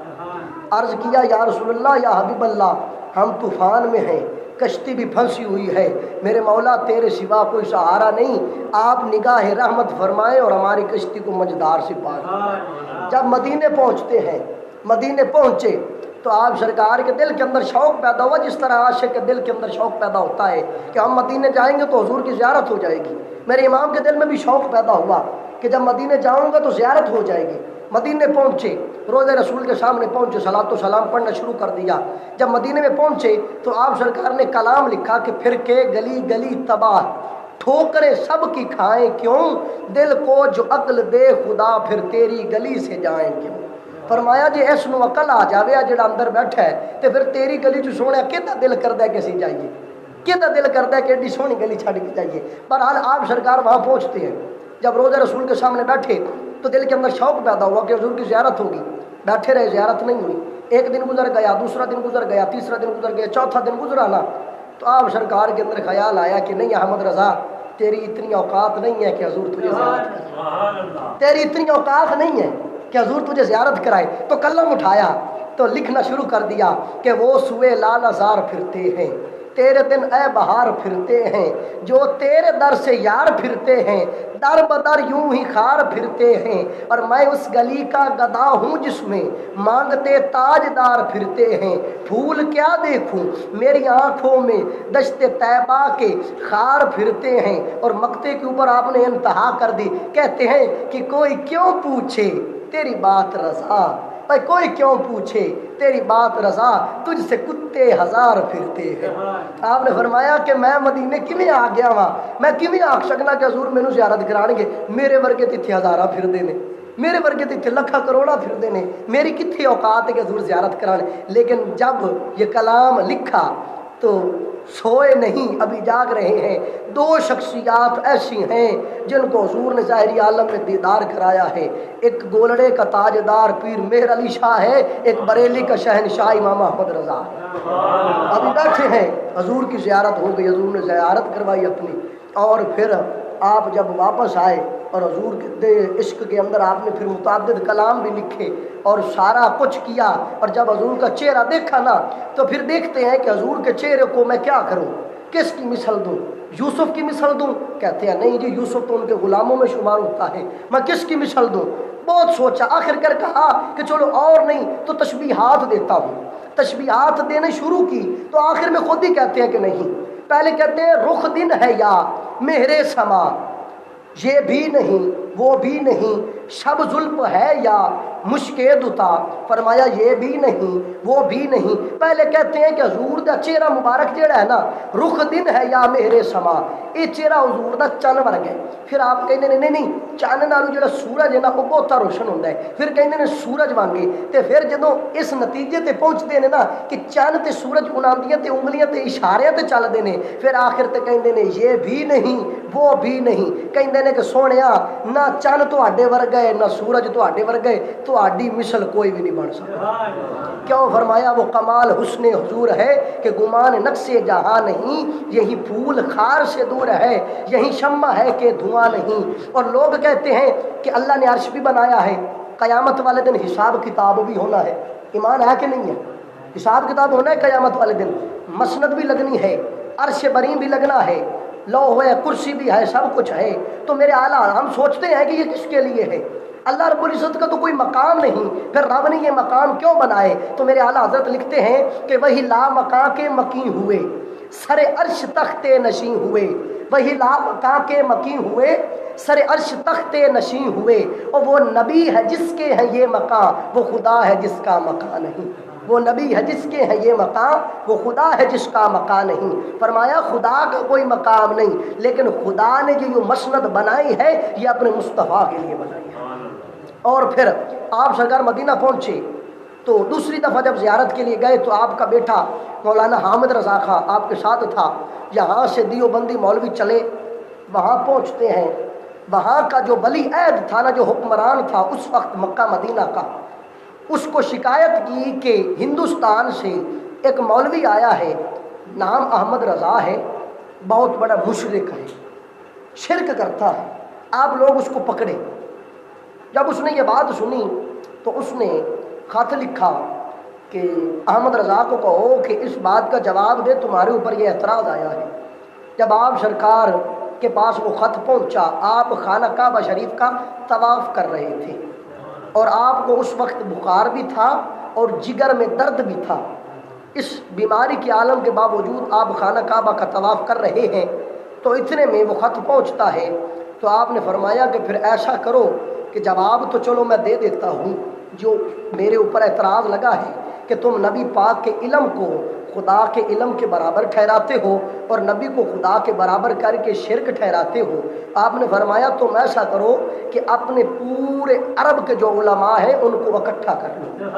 عرض کیا یا رسول اللہ، یا حبیب اللہ، ہم طوفان میں ہیں، کشتی بھی پھنسی ہوئی ہے، میرے مولا تیرے سوا کوئی سہارا نہیں، آپ نگاہ رحمت فرمائیں اور ہماری کشتی کو مجدار سے پار کریں۔ جب مدینے پہنچتے ہیں، مدینے پہنچے تو آپ سرکار کے دل کے اندر شوق پیدا ہوا، جس طرح عاشق کے دل کے اندر شوق پیدا ہوتا ہے کہ ہم مدینے جائیں گے تو حضور کی زیارت ہو جائے گی۔ میرے امام کے دل میں بھی شوق پیدا ہوا کہ جب مدینے جاؤں گا تو زیارت ہو جائے گی۔ مدینے پہنچے، روضہ رسول کے سامنے پہنچے، صلاۃ و سلام پڑھنا شروع کر دیا۔ جب مدینے میں پہنچے تو آپ سرکار نے کلام لکھا کہ پھر کے گلی گلی تباہ، ٹھوکریں سب کی کھائیں کیوں، دل کو جو عقل دے خدا پھر تیری گلی سے جائیں کیوں۔ فرمایا جی اس نو عقل آ جاوے جڑا اندر بیٹھا ہے تے پھر تیری گلی چ سونے کہدا دل کردا ہے کہ اسی جائیے، کہدا دل کردا ہے کہ ایڈی سونی گلی چھڈ کے جائیے۔ بہرحال آپ سرکار وہاں پہنچتے ہیں، جب روضہ رسول کے سامنے بیٹھے تو دل کے اندر شوق پیدا ہوا کہ حضور کی زیارت ہوگی۔ بیٹھے رہے، زیارت نہیں ہوئی۔ ایک دن گزر گیا، دوسرا دن گزر گیا، تیسرا دن گزر گیا، چوتھا دن گزرا نا تو آپ سرکار کے اندر خیال آیا کہ نہیں احمد رضا، تیری اتنی اوقات نہیں ہے کہ حضور تجھے زیارت کرائے، تیری اتنی اوقات نہیں ہے کہ حضور تجھے زیارت کرائے۔ تو قلم اٹھایا تو لکھنا شروع کر دیا کہ وہ سوئے لال ازار پھرتے ہیں، تیرے دن اے بہار پھرتے ہیں، جو تیرے در سے یار پھرتے ہیں، در بدر یوں ہی خار پھرتے ہیں، اور میں اس گلی کا گدا ہوں جس میں مانگتے تاجدار پھرتے ہیں۔ پھول کیا دیکھوں میری آنکھوں میں دشت طیبہ کے خار پھرتے ہیں۔ اور مقطع کے اوپر آپ نے انتہا کر دی، کہتے ہیں کہ کوئی کیوں پوچھے تیری بات رضا، بھائی کوئی کیوں پوچھے تیری بات رضا، تجھ سے کتے ہزار پھرتے ہیں۔ آپ نے فرمایا کہ میں مدینے کیویں آ گیا وا، میں کیویں آکھ سکنا کہ حضور مینوں زیارت کران گے، میرے ورگے تے ہزاراں پھردے نے، میرے ورگے تے لکھاں کروڑاں پھردے نے، میری کتھے اوقات ہے کہ حضور زیارت کران۔ لیکن جب یہ کلام لکھا تو سوئے نہیں، ابھی جاگ رہے ہیں۔ دو شخصیات ایسی ہیں جن کو حضور نے ظاہری عالم میں دیدار کرایا ہے، ایک گولڑے کا تاجدار پیر مہر علی شاہ ہے، ایک بریلی کا شہنشاہ امام احمد رضا ہے۔ ابھی بیٹھے ہیں، حضور کی زیارت ہو گئی، حضور نے زیارت کروائی اپنی، اور پھر آپ جب واپس آئے اور حضور کے عشق کے اندر آپ نے پھر متعدد کلام بھی لکھے اور سارا کچھ کیا، اور جب حضور کا چہرہ دیکھا نا تو پھر دیکھتے ہیں کہ حضور کے چہرے کو میں کیا کروں، کس کی مثل دوں، یوسف کی مثل دوں؟ کہتے ہیں نہیں جی، یوسف تو ان کے غلاموں میں شمار ہوتا ہے، میں کس کی مثل دوں؟ بہت سوچا، آخر کر کہا کہ چلو اور نہیں تو تشبیہات دیتا ہوں۔ تشبیہات دینے شروع کی تو آخر میں خود ہی کہتے ہیں کہ نہیں، پہلے کہتے ہیں رخ دن ہے یا مہرے سما، یہ بھی نہیں وہ بھی نہیں، شب زلف ہے یا مشکید تھا، فرمایا یہ بھی نہیں وہ بھی نہیں۔ پہلے کہتے ہیں کہ حضور دا چہرہ مبارک جڑا ہے نا، رخ دن ہے یا میرے سما، یہ چہرہ حضور دا چن ورگا ہے۔ پھر آپ کہتے ہیں نہیں چن نالوں جڑا سورج ہے نا وہ بہت روشن ہوتا ہے، پھر کہتے ہیں سورج وانگے۔ تے پھر جدوں اس نتیجے تے پہنچتے ہیں نا کہ چن تے سورج انہاں دیاں تے انگلیاں تے اشاریاں تے چلدے نے، پھر آخر تے کہندے نے یہ بھی نہیں وہ بھی نہیں۔ کہندے نے کہ سونیا نہ چن تواڈے ورگا ہے نہ سورج تواڈے ورگا ہے، تواڈی مثل کوئی بھی نہیں بن سکتا۔ کیوں؟ فرمایا وہ کمال حسن حضور ہے کہ گمان نقص جہاں نہیں، یہی پھول خار سے دور ہے، یہی شمع ہے کہ دھواں نہیں۔ اور لوگ کہتے ہیں کہ اللہ نے عرش بھی بنایا ہے، قیامت والے دن حساب کتاب بھی ہونا ہے، ایمان ہے کہ نہیں ہے؟ حساب کتاب ہونا ہے قیامت والے دن، مسند بھی لگنی ہے، عرش بریم بھی لگنا ہے، لوح ہے، کرسی بھی ہے، سب کچھ ہے۔ تو میرے اعلیٰ ہم سوچتے ہیں کہ یہ کس کے لیے ہے؟ اللہ رب العزت کا تو کوئی مقام نہیں، پھر رب نے یہ مقام کیوں بنائے؟ تو میرے اعلیٰ حضرت لکھتے ہیں کہ وہی لا مکاں کے مکیں ہوئے، سر عرش تخت نشیں ہوئے، وہی لا مکاں کے مکیں ہوئے، سر عرش تخت نشیں ہوئے۔ اور وہ نبی ہے جس کے ہیں یہ مقام، وہ خدا ہے جس کا مقام نہیں۔ وہ نبی ہے جس کے ہیں یہ مقام، وہ خدا ہے جس کا مقام نہیں۔ فرمایا خدا کا کوئی مقام نہیں، لیکن خدا نے جو مسند بنائی ہے یہ اپنے مصطفیٰ کے لیے بنائی ہے۔ اور پھر آپ سرکار مدینہ پہنچے تو دوسری دفعہ جب زیارت کے لیے گئے تو آپ کا بیٹا مولانا حامد رضا خان آپ کے ساتھ تھا۔ یہاں سے دیوبندی مولوی چلے، وہاں پہنچتے ہیں، وہاں کا جو ولی عہد تھا نا، جو حکمران تھا اس وقت مکہ مدینہ کا، اس کو شکایت کی کہ ہندوستان سے ایک مولوی آیا ہے، نام احمد رضا ہے، بہت بڑا مشرک ہے، شرک کرتا ہے، آپ لوگ اس کو پکڑے۔ جب اس نے یہ بات سنی تو اس نے خط لکھا کہ احمد رضا کو کہو کہ اس بات کا جواب دے، تمہارے اوپر یہ اعتراض آیا ہے۔ جب آپ سرکار کے پاس وہ خط پہنچا، آپ خانہ کعبہ شریف کا طواف کر رہے تھے اور آپ کو اس وقت بخار بھی تھا اور جگر میں درد بھی تھا۔ اس بیماری کے عالم کے باوجود آپ خانہ کعبہ کا طواف کر رہے ہیں، تو اتنے میں وہ خط پہنچتا ہے۔ تو آپ نے فرمایا کہ پھر ایسا کرو کہ جواب تو چلو میں دے دیتا ہوں، جو میرے اوپر اعتراض لگا ہے کہ تم نبی پاک کے علم کو خدا کے علم کے برابر ٹھہراتے ہو اور نبی کو خدا کے برابر کر کے شرک ٹھہراتے ہو۔ آپ نے فرمایا تم ایسا کرو کہ اپنے پورے عرب کے جو علماء ہیں ان کو اکٹھا کر لو،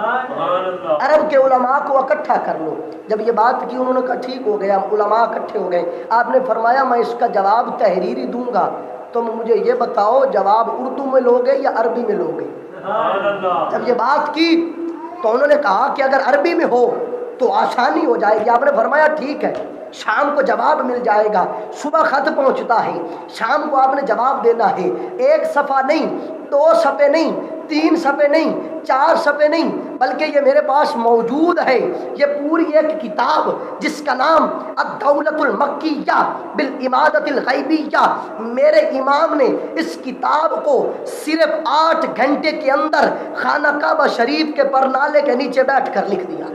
عرب کے علماء کو اکٹھا کر لو۔ جب یہ بات کی انہوں نے کہا ٹھیک ہو گیا، علماء اکٹھے ہو گئے۔ آپ نے فرمایا میں اس کا جواب تحریری دوں گا، تم مجھے یہ بتاؤ جواب اردو میں لوگے یا عربی میں لوگے؟ جب یہ بات کی تو انہوں نے کہا کہ اگر عربی میں ہو تو آسانی ہو جائے گی۔ آپ نے فرمایا ٹھیک ہے، شام کو جواب مل جائے گا۔ صبح خط پہنچتا ہے، شام کو آپ نے جواب دینا ہے، 1 صفحہ نہیں، 2 صفحے نہیں، 3 صفحے نہیں، 4 صفحے نہیں، بلکہ یہ میرے پاس موجود ہے، یہ پوری ایک کتاب جس کا نام الدولۃ المکیہ بالعمادۃ الغیبیہ۔ میرے امام نے اس کتاب کو صرف 8 گھنٹے کے اندر خانہ کعبہ شریف کے پرنالے کے نیچے بیٹھ کر لکھ دیا۔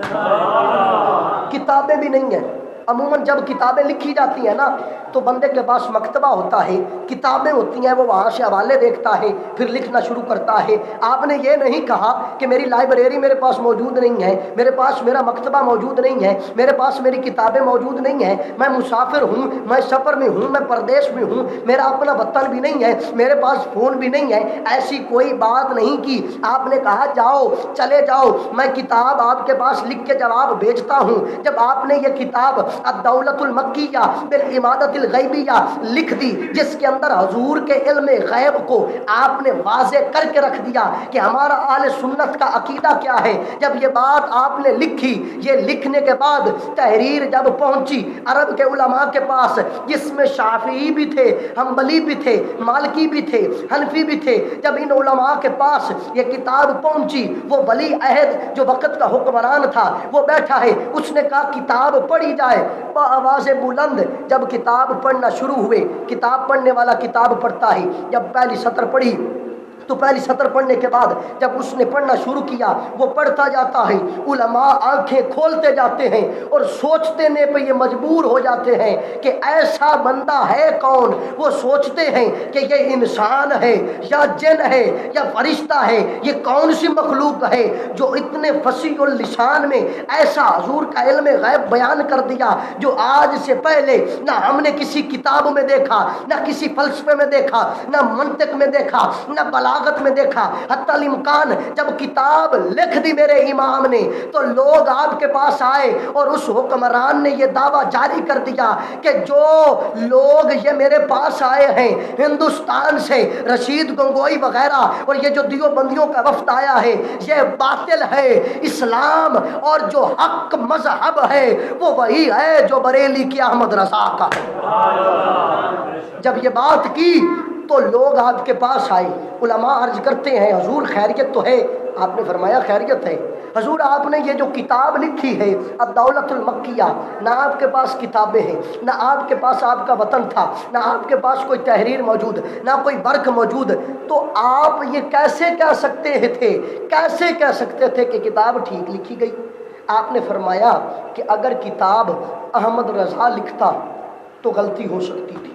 کتابیں بھی نہیں ہیں۔ عموماً جب کتابیں لکھی جاتی ہیں نا تو بندے کے پاس مکتبہ ہوتا ہے، کتابیں ہوتی ہیں، وہ وہاں سے حوالے دیکھتا ہے، پھر لکھنا شروع کرتا ہے۔ آپ نے یہ نہیں کہا کہ میری لائبریری میرے پاس موجود نہیں ہے، میرے پاس میرا مکتبہ موجود نہیں ہے، میرے پاس میری کتابیں موجود نہیں ہیں، میں مسافر ہوں، میں سفر میں ہوں، میں پردیش میں ہوں، میرا اپنا وطن بھی نہیں ہے، میرے پاس فون بھی نہیں ہے، ایسی کوئی بات نہیں کی۔ آپ نے کہا جاؤ، چلے جاؤ، میں کتاب آپ کے پاس لکھ کے جواب بھیجتا ہوں۔ جب آپ نے یہ کتاب الدولۃ المکیہ بالعمادۃ الغیبیہ لکھ دی، جس کے اندر حضور کے علم غیب کو آپ نے واضح کر کے رکھ دیا کہ ہمارا اہل سنت کا عقیدہ کیا ہے، جب یہ بات آپ نے لکھی، یہ لکھنے کے بعد تحریر جب پہنچی عرب کے علماء کے پاس، جس میں شافعی بھی تھے، حنبلی بھی تھے، مالکی بھی تھے، حنفی بھی تھے، جب ان علماء کے پاس یہ کتاب پہنچی، وہ ولی عہد جو وقت کا حکمران تھا وہ بیٹھا ہے، اس نے کہا کتاب پڑھی جائے بآواز بلند۔ جب کتاب پڑھنا شروع ہوئے، کتاب پڑھنے والا کتاب پڑھتا ہے، جب پہلی سطر پڑھی تو پہلی سطر پڑھنے کے بعد جب اس نے پڑھنا شروع کیا وہ پڑھتا جاتا ہے، علماء آنکھیں کھولتے جاتے ہیں اور سوچتے نے پہ یہ مجبور ہو جاتے ہیں کہ ایسا بندہ ہے کون. وہ سوچتے ہیں کہ یہ انسان ہے یا جن ہے یا فرشتہ ہے، یہ کون سی مخلوق ہے جو اتنے فصیح اللسان میں ایسا حضور کا علم غیب بیان کر دیا جو آج سے پہلے نہ ہم نے کسی کتاب میں دیکھا، نہ کسی فلسفے میں دیکھا، نہ منطق میں دیکھا، نہ بلاغت میں دیکھا. حتی الامکان جب کتاب لکھ دی میرے امام نے تو لوگ آپ کے پاس آئے اور اس حکمران نے یہ دعویٰ جاری کر دیا کہ جو لوگ یہ میرے پاس آئے ہیں ہندوستان سے، رشید گنگوئی وغیرہ، اور یہ جو دیوبندیوں کا وفد آیا ہے، یہ باطل ہے. اسلام اور جو حق مذہب ہے وہ وہی ہے جو بریلی کی احمد رضا کا ہے. جب یہ بات کی تو لوگ آپ کے پاس آئے. علماء عرض کرتے ہیں حضور خیریت تو ہے؟ آپ نے فرمایا خیریت ہے. حضور آپ نے یہ جو کتاب لکھی ہے الدولۃ المکیہ، نہ آپ کے پاس کتابیں ہیں، نہ آپ کے پاس آپ کا وطن تھا، نہ آپ کے پاس کوئی تحریر موجود، نہ کوئی برق موجود، تو آپ یہ کیسے کہہ سکتے تھے کہ کتاب ٹھیک لکھی گئی؟ آپ نے فرمایا کہ اگر کتاب احمد رضا لکھتا تو غلطی ہو سکتی تھی.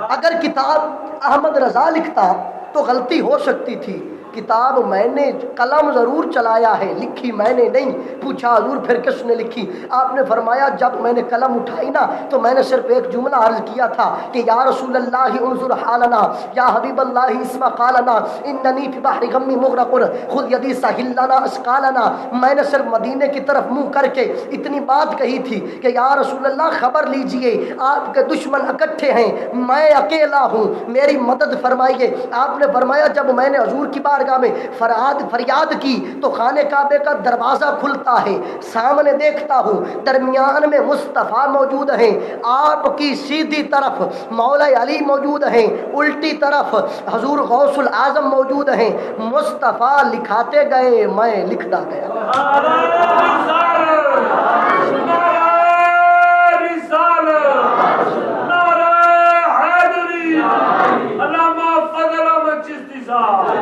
اگر کتاب احمد رضا لکھتا تو غلطی ہو سکتی تھی. کتاب میں نے قلم ضرور چلایا ہے، لکھی میں نے نہیں. پوچھا حضور پھر کس نے لکھی؟ آپ نے فرمایا جب میں نے قلم اٹھائی نا تو میں نے صرف ایک جملہ عرض کیا تھا کہ یا رسول اللہ انظر حالنا، یا حبیب اللہ اسمع قالنا، اننی فی بحر غمی مغرق خذ یدی ساحل لنا اسقالنا. میں نے صرف مدینے کی طرف منہ کر کے اتنی بات کہی تھی کہ یا رسول اللہ خبر لیجئے آپ کے دشمن اکٹھے ہیں، میں اکیلا ہوں، میری مدد فرمائیے. آپ نے فرمایا جب میں نے حضور کی بارگاہ میں فریاد کی تو خانہ کعبے کا دروازہ کھلتا ہے، سامنے دیکھتا ہوں درمیان میں مصطفیٰ موجود ہیں، آپ کی سیدھی طرف مولا علی موجود ہیں، الٹی طرف حضور غوث العظم موجود ہیں. مصطفیٰ لکھاتے گئے، میں لکھتا گیا.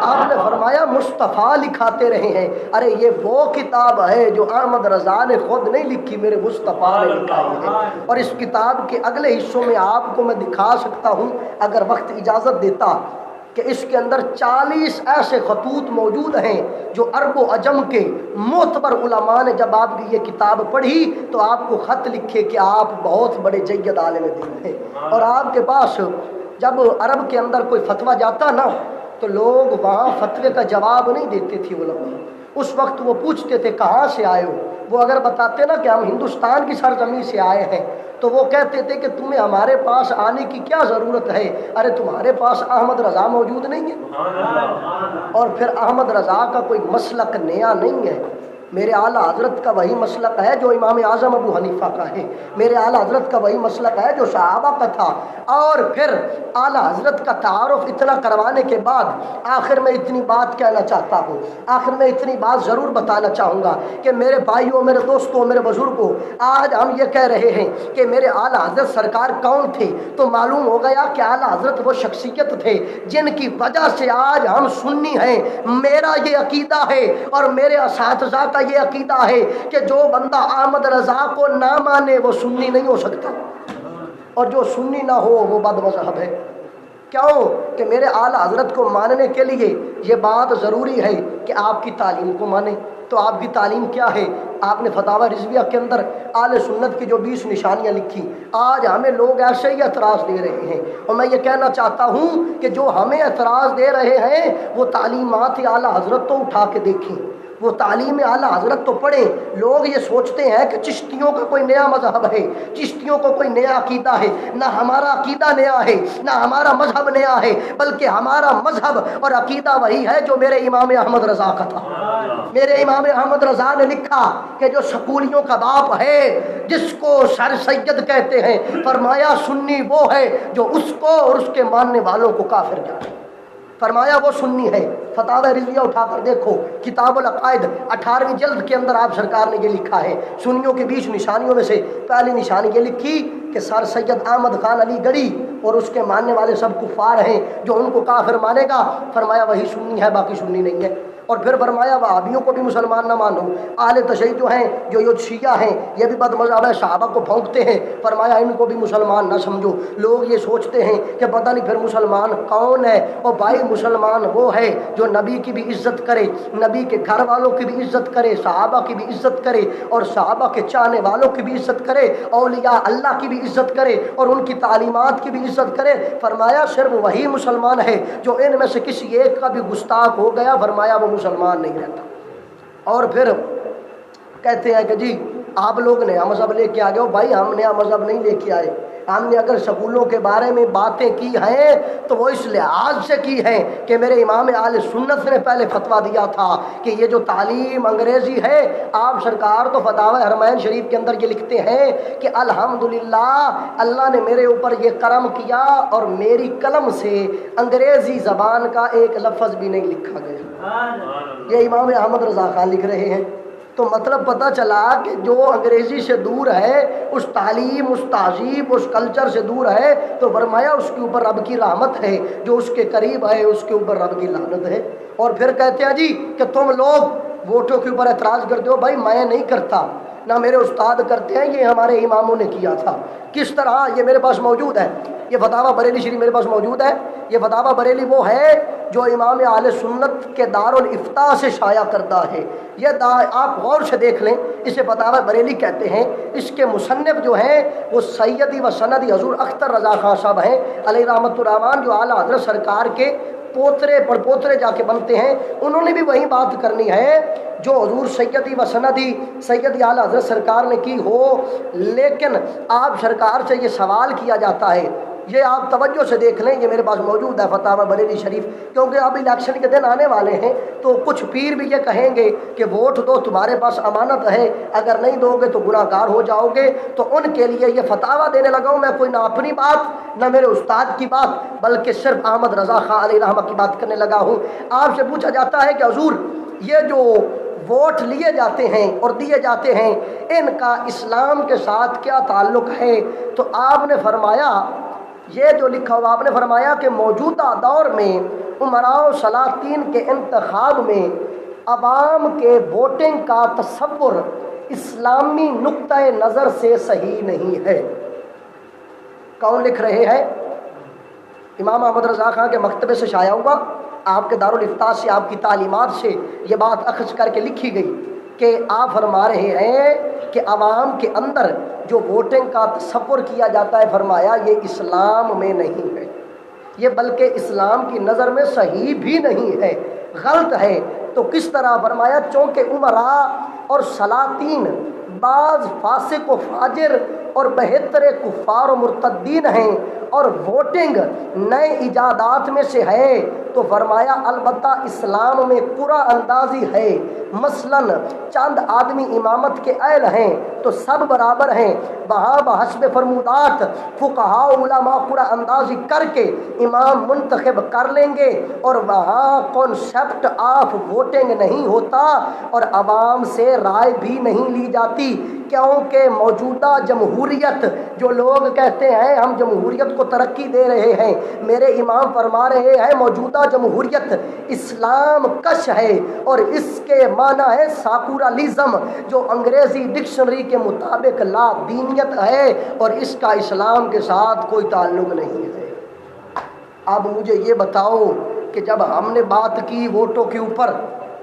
آپ نے فرمایا مصطفیٰ لکھاتے رہے ہیں. ارے یہ وہ کتاب ہے جو احمد رضا نے خود نہیں لکھی، میرے مصطفیٰ نے لکھائی ہے. اور اس کتاب کے اگلے حصوں میں آپ کو میں دکھا سکتا ہوں اگر وقت اجازت دیتا کہ اس کے اندر 40 ایسے خطوط موجود ہیں جو عرب و عجم کے معتبر علماء نے جب آپ کی یہ کتاب پڑھی تو آپ کو خط لکھے کہ آپ بہت بڑے جید عالم دین ہیں. اور آپ کے پاس جب عرب کے اندر کوئی فتویٰ جاتا نا تو لوگ وہاں فتوے کا جواب نہیں دیتے تھے علماء. اس وقت وہ پوچھتے تھے کہاں سے آئے ہو؟ وہ اگر بتاتے نا کہ ہم ہندوستان کی سرزمین سے آئے ہیں تو وہ کہتے تھے کہ تمہیں ہمارے پاس آنے کی کیا ضرورت ہے؟ ارے تمہارے پاس احمد رضا موجود نہیں ہے. اور پھر احمد رضا کا کوئی مسلک نیا نہیں ہے. میرے اعلیٰ حضرت کا وہی مسلک ہے جو امام اعظم ابو حنیفہ کا ہے. میرے اعلیٰ حضرت کا وہی مسلک ہے جو صحابہ کا تھا. اور پھر اعلیٰ حضرت کا تعارف اتنا کروانے کے بعد آخر میں اتنی بات کہنا چاہتا ہوں، آخر میں اتنی بات ضرور بتانا چاہوں گا کہ میرے بھائیوں، میرے دوستوں، میرے بزرگوں، آج ہم یہ کہہ رہے ہیں کہ میرے اعلیٰ حضرت سرکار کون تھے تو معلوم ہو گیا کہ اعلیٰ حضرت وہ شخصیت تھے جن کی وجہ سے آج ہم سنی ہیں. میرا یہ عقیدہ ہے اور میرے اساتذہ کا یہ عقیدہ ہے کہ جو بندہ احمد رضا کو نہ مانے وہ سنی نہیں ہو سکتا، اور جو سنی نہ ہو وہ بد مذہب ہے. کیوں کہ میرے اعلیٰ حضرت کو ماننے کے لیے یہ بات ضروری ہے کہ آپ کی تعلیم کو مانیں. تو آپ کی تعلیم کیا ہے؟ آپ نے فتاوی رضویہ کے اندر اہل سنت کی جو 20 نشانیاں لکھی. آج ہمیں لوگ ایسے ہی اعتراض دے رہے ہیں اور میں یہ کہنا چاہتا ہوں کہ جو ہمیں اعتراض دے رہے ہیں وہ تعلیمات اعلیٰ حضرت تو اٹھا کے دیکھیں، وہ تعلیم اعلیٰ حضرت تو پڑھیں. لوگ یہ سوچتے ہیں کہ چشتیوں کا کوئی نیا مذہب ہے، چشتیوں کو کوئی نیا عقیدہ ہے. نہ ہمارا عقیدہ نیا ہے، نہ ہمارا مذہب نیا ہے، بلکہ ہمارا مذہب اور عقیدہ وہی ہے جو میرے امام احمد رضا کا تھا. میرے امام احمد رضا نے لکھا کہ جو سکولیوں کا باپ ہے جس کو سر سید کہتے ہیں، فرمایا سنی وہ ہے جو اس کو اور اس کے ماننے والوں کو کافر جانے. فرمایا وہ سنی ہے. فتاوی رضویہ اٹھا کر دیکھو، کتاب العقائد 18ویں جلد کے اندر آپ سرکار نے یہ لکھا ہے. سنیوں کی 20 نشانیوں میں سے پہلی نشانی یہ لکھی کہ سر سید احمد خان علی گڑھی اور اس کے ماننے والے سب کفار ہیں، جو ان کو کافر مانے گا، فرمایا وہی سنی ہے، باقی سنی نہیں ہے۔ اور پھر فرمایا وہابیوں کو بھی مسلمان نہ مانو، اہل تشیع جو ہیں، جو یہ شیعہ ہیں، یہ بھی بد مذہب ہے، صحابہ کو پھونکتے ہیں، فرمایا ان کو بھی مسلمان نہ سمجھو۔ لوگ یہ سوچتے ہیں کہ پتہ نہیں پھر مسلمان کون ہے، اور بھائی مسلمان وہ ہے جو نبی کی بھی عزت کرے، نبی کے گھر والوں کی بھی عزت کرے، صحابہ کی بھی عزت کرے، اور صحابہ کے چاہنے والوں کی بھی عزت کرے، اولیاء اللہ کی بھی عزت کرے، اور ان کی تعلیمات کی بھی عزت کرے۔ فرمایا صرف وہی مسلمان ہے جو ان میں سے کسی ایک کا بھی گستاخ ہو گیا، فرمایا وہ مسلمان نہیں رہتا۔ اور پھر کہتے ہیں کہ جی آپ لوگ نیا مذہب لے کے آ گئے ہو۔ بھائی ہم نیا مذہب نہیں لے کے آئے، ہم نے اگر سکولوں کے بارے میں باتیں کی ہیں تو وہ اس لحاظ سے کی ہیں کہ میرے امام اہل سنت نے پہلے فتویٰ دیا تھا کہ یہ جو تعلیم انگریزی ہے، آپ سرکار تو فتاوی حرمین شریف کے اندر یہ لکھتے ہیں کہ الحمدللہ اللہ نے میرے اوپر یہ کرم کیا اور میری قلم سے انگریزی زبان کا ایک لفظ بھی نہیں لکھا گیا۔ یہ امام احمد رضا خان لکھ رہے ہیں۔ تو مطلب پتہ چلا کہ جو انگریزی سے دور ہے، اس تعلیم، اس تہذیب، اس کلچر سے دور ہے، تو فرمایا اس کے اوپر رب کی رحمت ہے، جو اس کے قریب ہے اس کے اوپر رب کی لعنت ہے۔ اور پھر کہتے ہیں جی کہ تم لوگ ووٹوں کے اوپر اعتراض کرتے ہو۔ بھائی میں نہیں کرتا، نہ میرے استاد کرتے ہیں، یہ ہمارے اماموں نے کیا تھا۔ کس طرح؟ یہ میرے پاس موجود ہے، یہ فتاوی بریلی شریف میرے پاس موجود ہے۔ یہ فتاوی بریلی وہ ہے جو امام اہل سنت کے دارالافتاء سے شائع کردہ ہے۔ یہ آپ غور سے دیکھ لیں، اسے فتاوی بریلی کہتے ہیں۔ اس کے مصنف جو ہیں وہ سیدی و سندی حضور اختر رضا خان صاحب ہیں علیہ رحمۃ الرحمان، جو اعلیٰ حضرت سرکار کے پوترے پڑ پوترے جا کے بنتے ہیں۔ انہوں نے بھی وہی بات کرنی ہے جو حضور سیدی و سندی سیدی اعلیٰ حضرت سرکار نے کی ہو، لیکن آپ سرکار سے یہ سوال کیا جاتا ہے۔ یہ آپ توجہ سے دیکھ لیں، یہ میرے پاس موجود ہے فتاوی بریلی شریف، کیونکہ اب الیکشن کے دن آنے والے ہیں تو کچھ پیر بھی یہ کہیں گے کہ ووٹ دو، تمہارے پاس امانت ہے، اگر نہیں دو گے تو گناہ گار ہو جاؤ گے۔ تو ان کے لیے یہ فتاوی دینے لگا ہوں میں، کوئی نہ اپنی بات نہ میرے استاد کی بات، بلکہ صرف احمد رضا خان علیہ رحمہ کی بات کرنے لگا ہوں۔ آپ سے پوچھا جاتا ہے کہ حضور یہ جو ووٹ لیے جاتے ہیں اور دیے جاتے ہیں، ان کا اسلام کے ساتھ کیا تعلق ہے؟ تو آپ نے فرمایا، یہ جو لکھا ہوا آپ نے فرمایا کہ موجودہ دور میں امراء و سلاطین کے انتخاب میں عوام کے ووٹنگ کا تصور اسلامی نقطۂ نظر سے صحیح نہیں ہے۔ کون لکھ رہے ہیں؟ امام احمد رضا خان کے مکتبے سے شائع ہوا، آپ کے دارالافتاء سے، آپ کی تعلیمات سے یہ بات اخذ کر کے لکھی گئی کہ آپ فرما رہے ہیں کہ عوام کے اندر جو ووٹنگ کا تصور کیا جاتا ہے، فرمایا یہ اسلام میں نہیں ہے، یہ بلکہ اسلام کی نظر میں صحیح بھی نہیں ہے، غلط ہے۔ تو کس طرح؟ فرمایا چونکہ امراء اور سلاطین بعض فاسق و فاجر اور بہتر کفار و مرتدین ہیں، اور ووٹنگ نئے ایجادات میں سے ہے، تو فرمایا البتہ اسلام میں قرعہ اندازی ہے۔ مثلاً چند آدمی امامت کے اہل ہیں تو سب برابر ہیں، وہاں بحسب فرمودات فقہاء علماء قرعہ اندازی کر کے امام منتخب کر لیں گے، اور وہاں کانسیپٹ آف ووٹنگ نہیں ہوتا اور عوام سے رائے بھی نہیں لی جاتی، کیونکہ موجودہ جمہوریت، جو لوگ کہتے ہیں ہم جمہوریت کو ترقی دے رہے ہیں، میرے امام فرما رہے ہیں موجودہ جمہوریت اسلام کش ہے، اور اس کے معنی ہے سیکولرزم، جو انگریزی ڈکشنری کے مطابق لا دینیت ہے، اور اس کا اسلام کے ساتھ کوئی تعلق نہیں ہے۔ اب مجھے یہ بتاؤ کہ جب ہم نے بات کی ووٹوں کے اوپر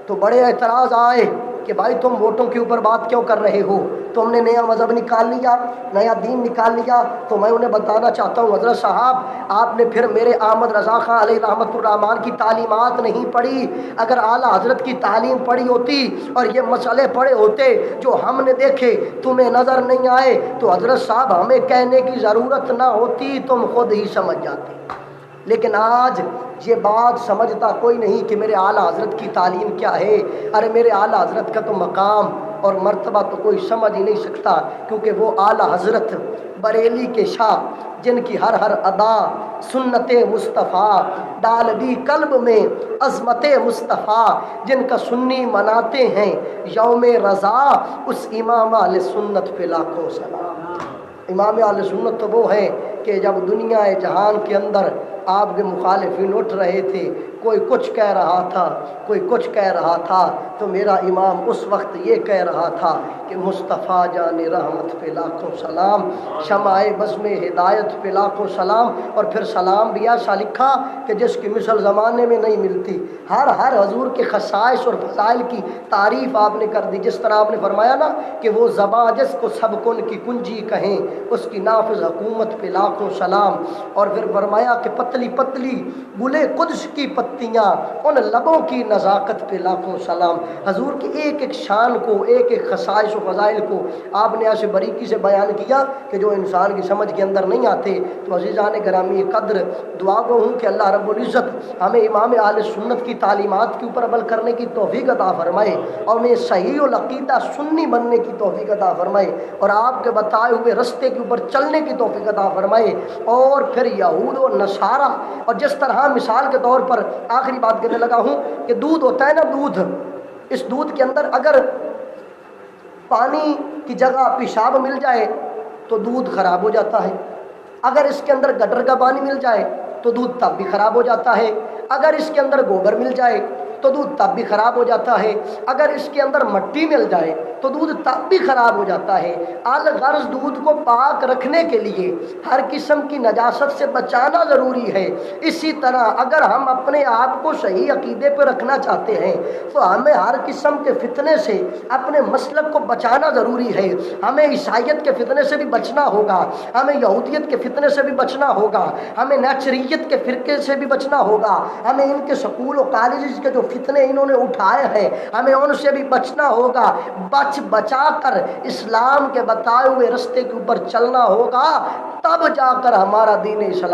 تو بڑے اعتراض آئے کہ بھائی تم ووٹوں کے اوپر بات کیوں کر رہے ہو، تم نے نیا مذہب نکال لیا، نیا دین نکال لیا۔ تو میں انہیں بتانا چاہتا ہوں حضرت صاحب، آپ نے پھر میرے احمد رضا خان علیہ رحمۃ الرحمان کی تعلیمات نہیں پڑھی۔ اگر اعلیٰ حضرت کی تعلیم پڑھی ہوتی اور یہ مسئلے پڑھے ہوتے جو ہم نے دیکھے تمہیں نظر نہیں آئے، تو حضرت صاحب ہمیں کہنے کی ضرورت نہ ہوتی، تم خود ہی سمجھ جاتے۔ لیکن آج یہ بات سمجھتا کوئی نہیں کہ میرے اعلیٰ حضرت کی تعلیم کیا ہے۔ ارے میرے اعلیٰ حضرت کا تو مقام اور مرتبہ تو کوئی سمجھ ہی نہیں سکتا، کیونکہ وہ اعلیٰ حضرت بریلی کے شاہ جن کی ہر ہر ادا سنت مصطفیٰ ڈال دی قلب میں عظمت مصطفیٰ، جن کا سنی مناتے ہیں یوم رضا، اس امام اہل سنت پہ لاکھوں سلام۔ امام اہل سنت تو وہ ہیں کہ جب دنیا جہان کے اندر آپ کے مخالفین اٹھ رہے تھے، کوئی کچھ کہہ رہا تھا، کوئی کچھ کہہ رہا تھا، تو میرا امام اس وقت یہ کہہ رہا تھا کہ مصطفیٰ جان رحمت پہ لاکھوں سلام، شمع بزم ہدایت پہ لاکھوں سلام، اور پھر سلام بھی ایسا لکھا کہ جس کی مثل زمانے میں نہیں ملتی۔ ہر حضور کے خصائص اور فضائل کی تعریف آپ نے کر دی، جس طرح آپ نے فرمایا نا کہ وہ زباں جس کو سب کن کی کنجی کہیں، اس کی نافذ حکومت پہ لاکھوں سلام، اور پھر فرمایا کہ پتلی پتلی گلے قدس کی پتیاں، ان لبوں کی نزاکت پہ لاکھوں سلام۔ حضور کی ایک ایک شان کو، ایک ایک خصائص و فضائل کو آپ نے ایسے باریکی سے بیان کیا کہ جو انسان کی سمجھ کے اندر نہیں آتے۔ تو عزیزان گرامی قدر، دعا گو ہوں کہ اللہ رب العزت ہمیں امام اہل سنت کی تعلیمات کے اوپر عمل کرنے کی توفیق عطا فرمائے، اور میں صحیح العقیدہ سنی بننے کی توفیق عطا فرمائے، اور آپ کے بتائے ہوئے رستے کے اوپر چلنے کی توفیق عطا فرمائے۔ اور پھر یہود و نصارہ، اور جس طرح مثال کے طور پر آخری بات کہنے لگا ہوں کہ دودھ ہوتا ہے نا، دودھ، اس دودھ کے اندر اگر پانی کی جگہ پیشاب مل جائے تو دودھ خراب ہو جاتا ہے، اگر اس کے اندر گٹر کا پانی مل جائے تو دودھ تب بھی خراب ہو جاتا ہے، اگر اس کے اندر گوبر مل جائے تو دودھ تب بھی خراب ہو جاتا ہے، اگر اس کے اندر مٹی مل جائے تو دودھ تب بھی خراب ہو جاتا ہے۔ الغرض دودھ کو پاک رکھنے کے لیے ہر قسم کی نجاست سے بچانا ضروری ہے۔ اسی طرح اگر ہم اپنے آپ کو صحیح عقیدے پہ رکھنا چاہتے ہیں تو ہمیں ہر قسم کے فتنے سے اپنے مسلک کو بچانا ضروری ہے۔ ہمیں عیسائیت کے فتنے سے بھی بچنا ہوگا، ہمیں یہودیت کے فتنے سے بھی بچنا ہوگا، ہمیں نیچریت کے فرقے سے بھی بچنا ہوگا، ہمیں ان کے سکول و کالجز کے جو فتنے انہوں نے اٹھائے ہیں ہمیں ان سے بھی بچنا ہوگا۔ بچا کر اسلام کے بتائے ہوئے رستے کے اوپر چلنا ہوگا، تب جا کر ہمارا دین اسلام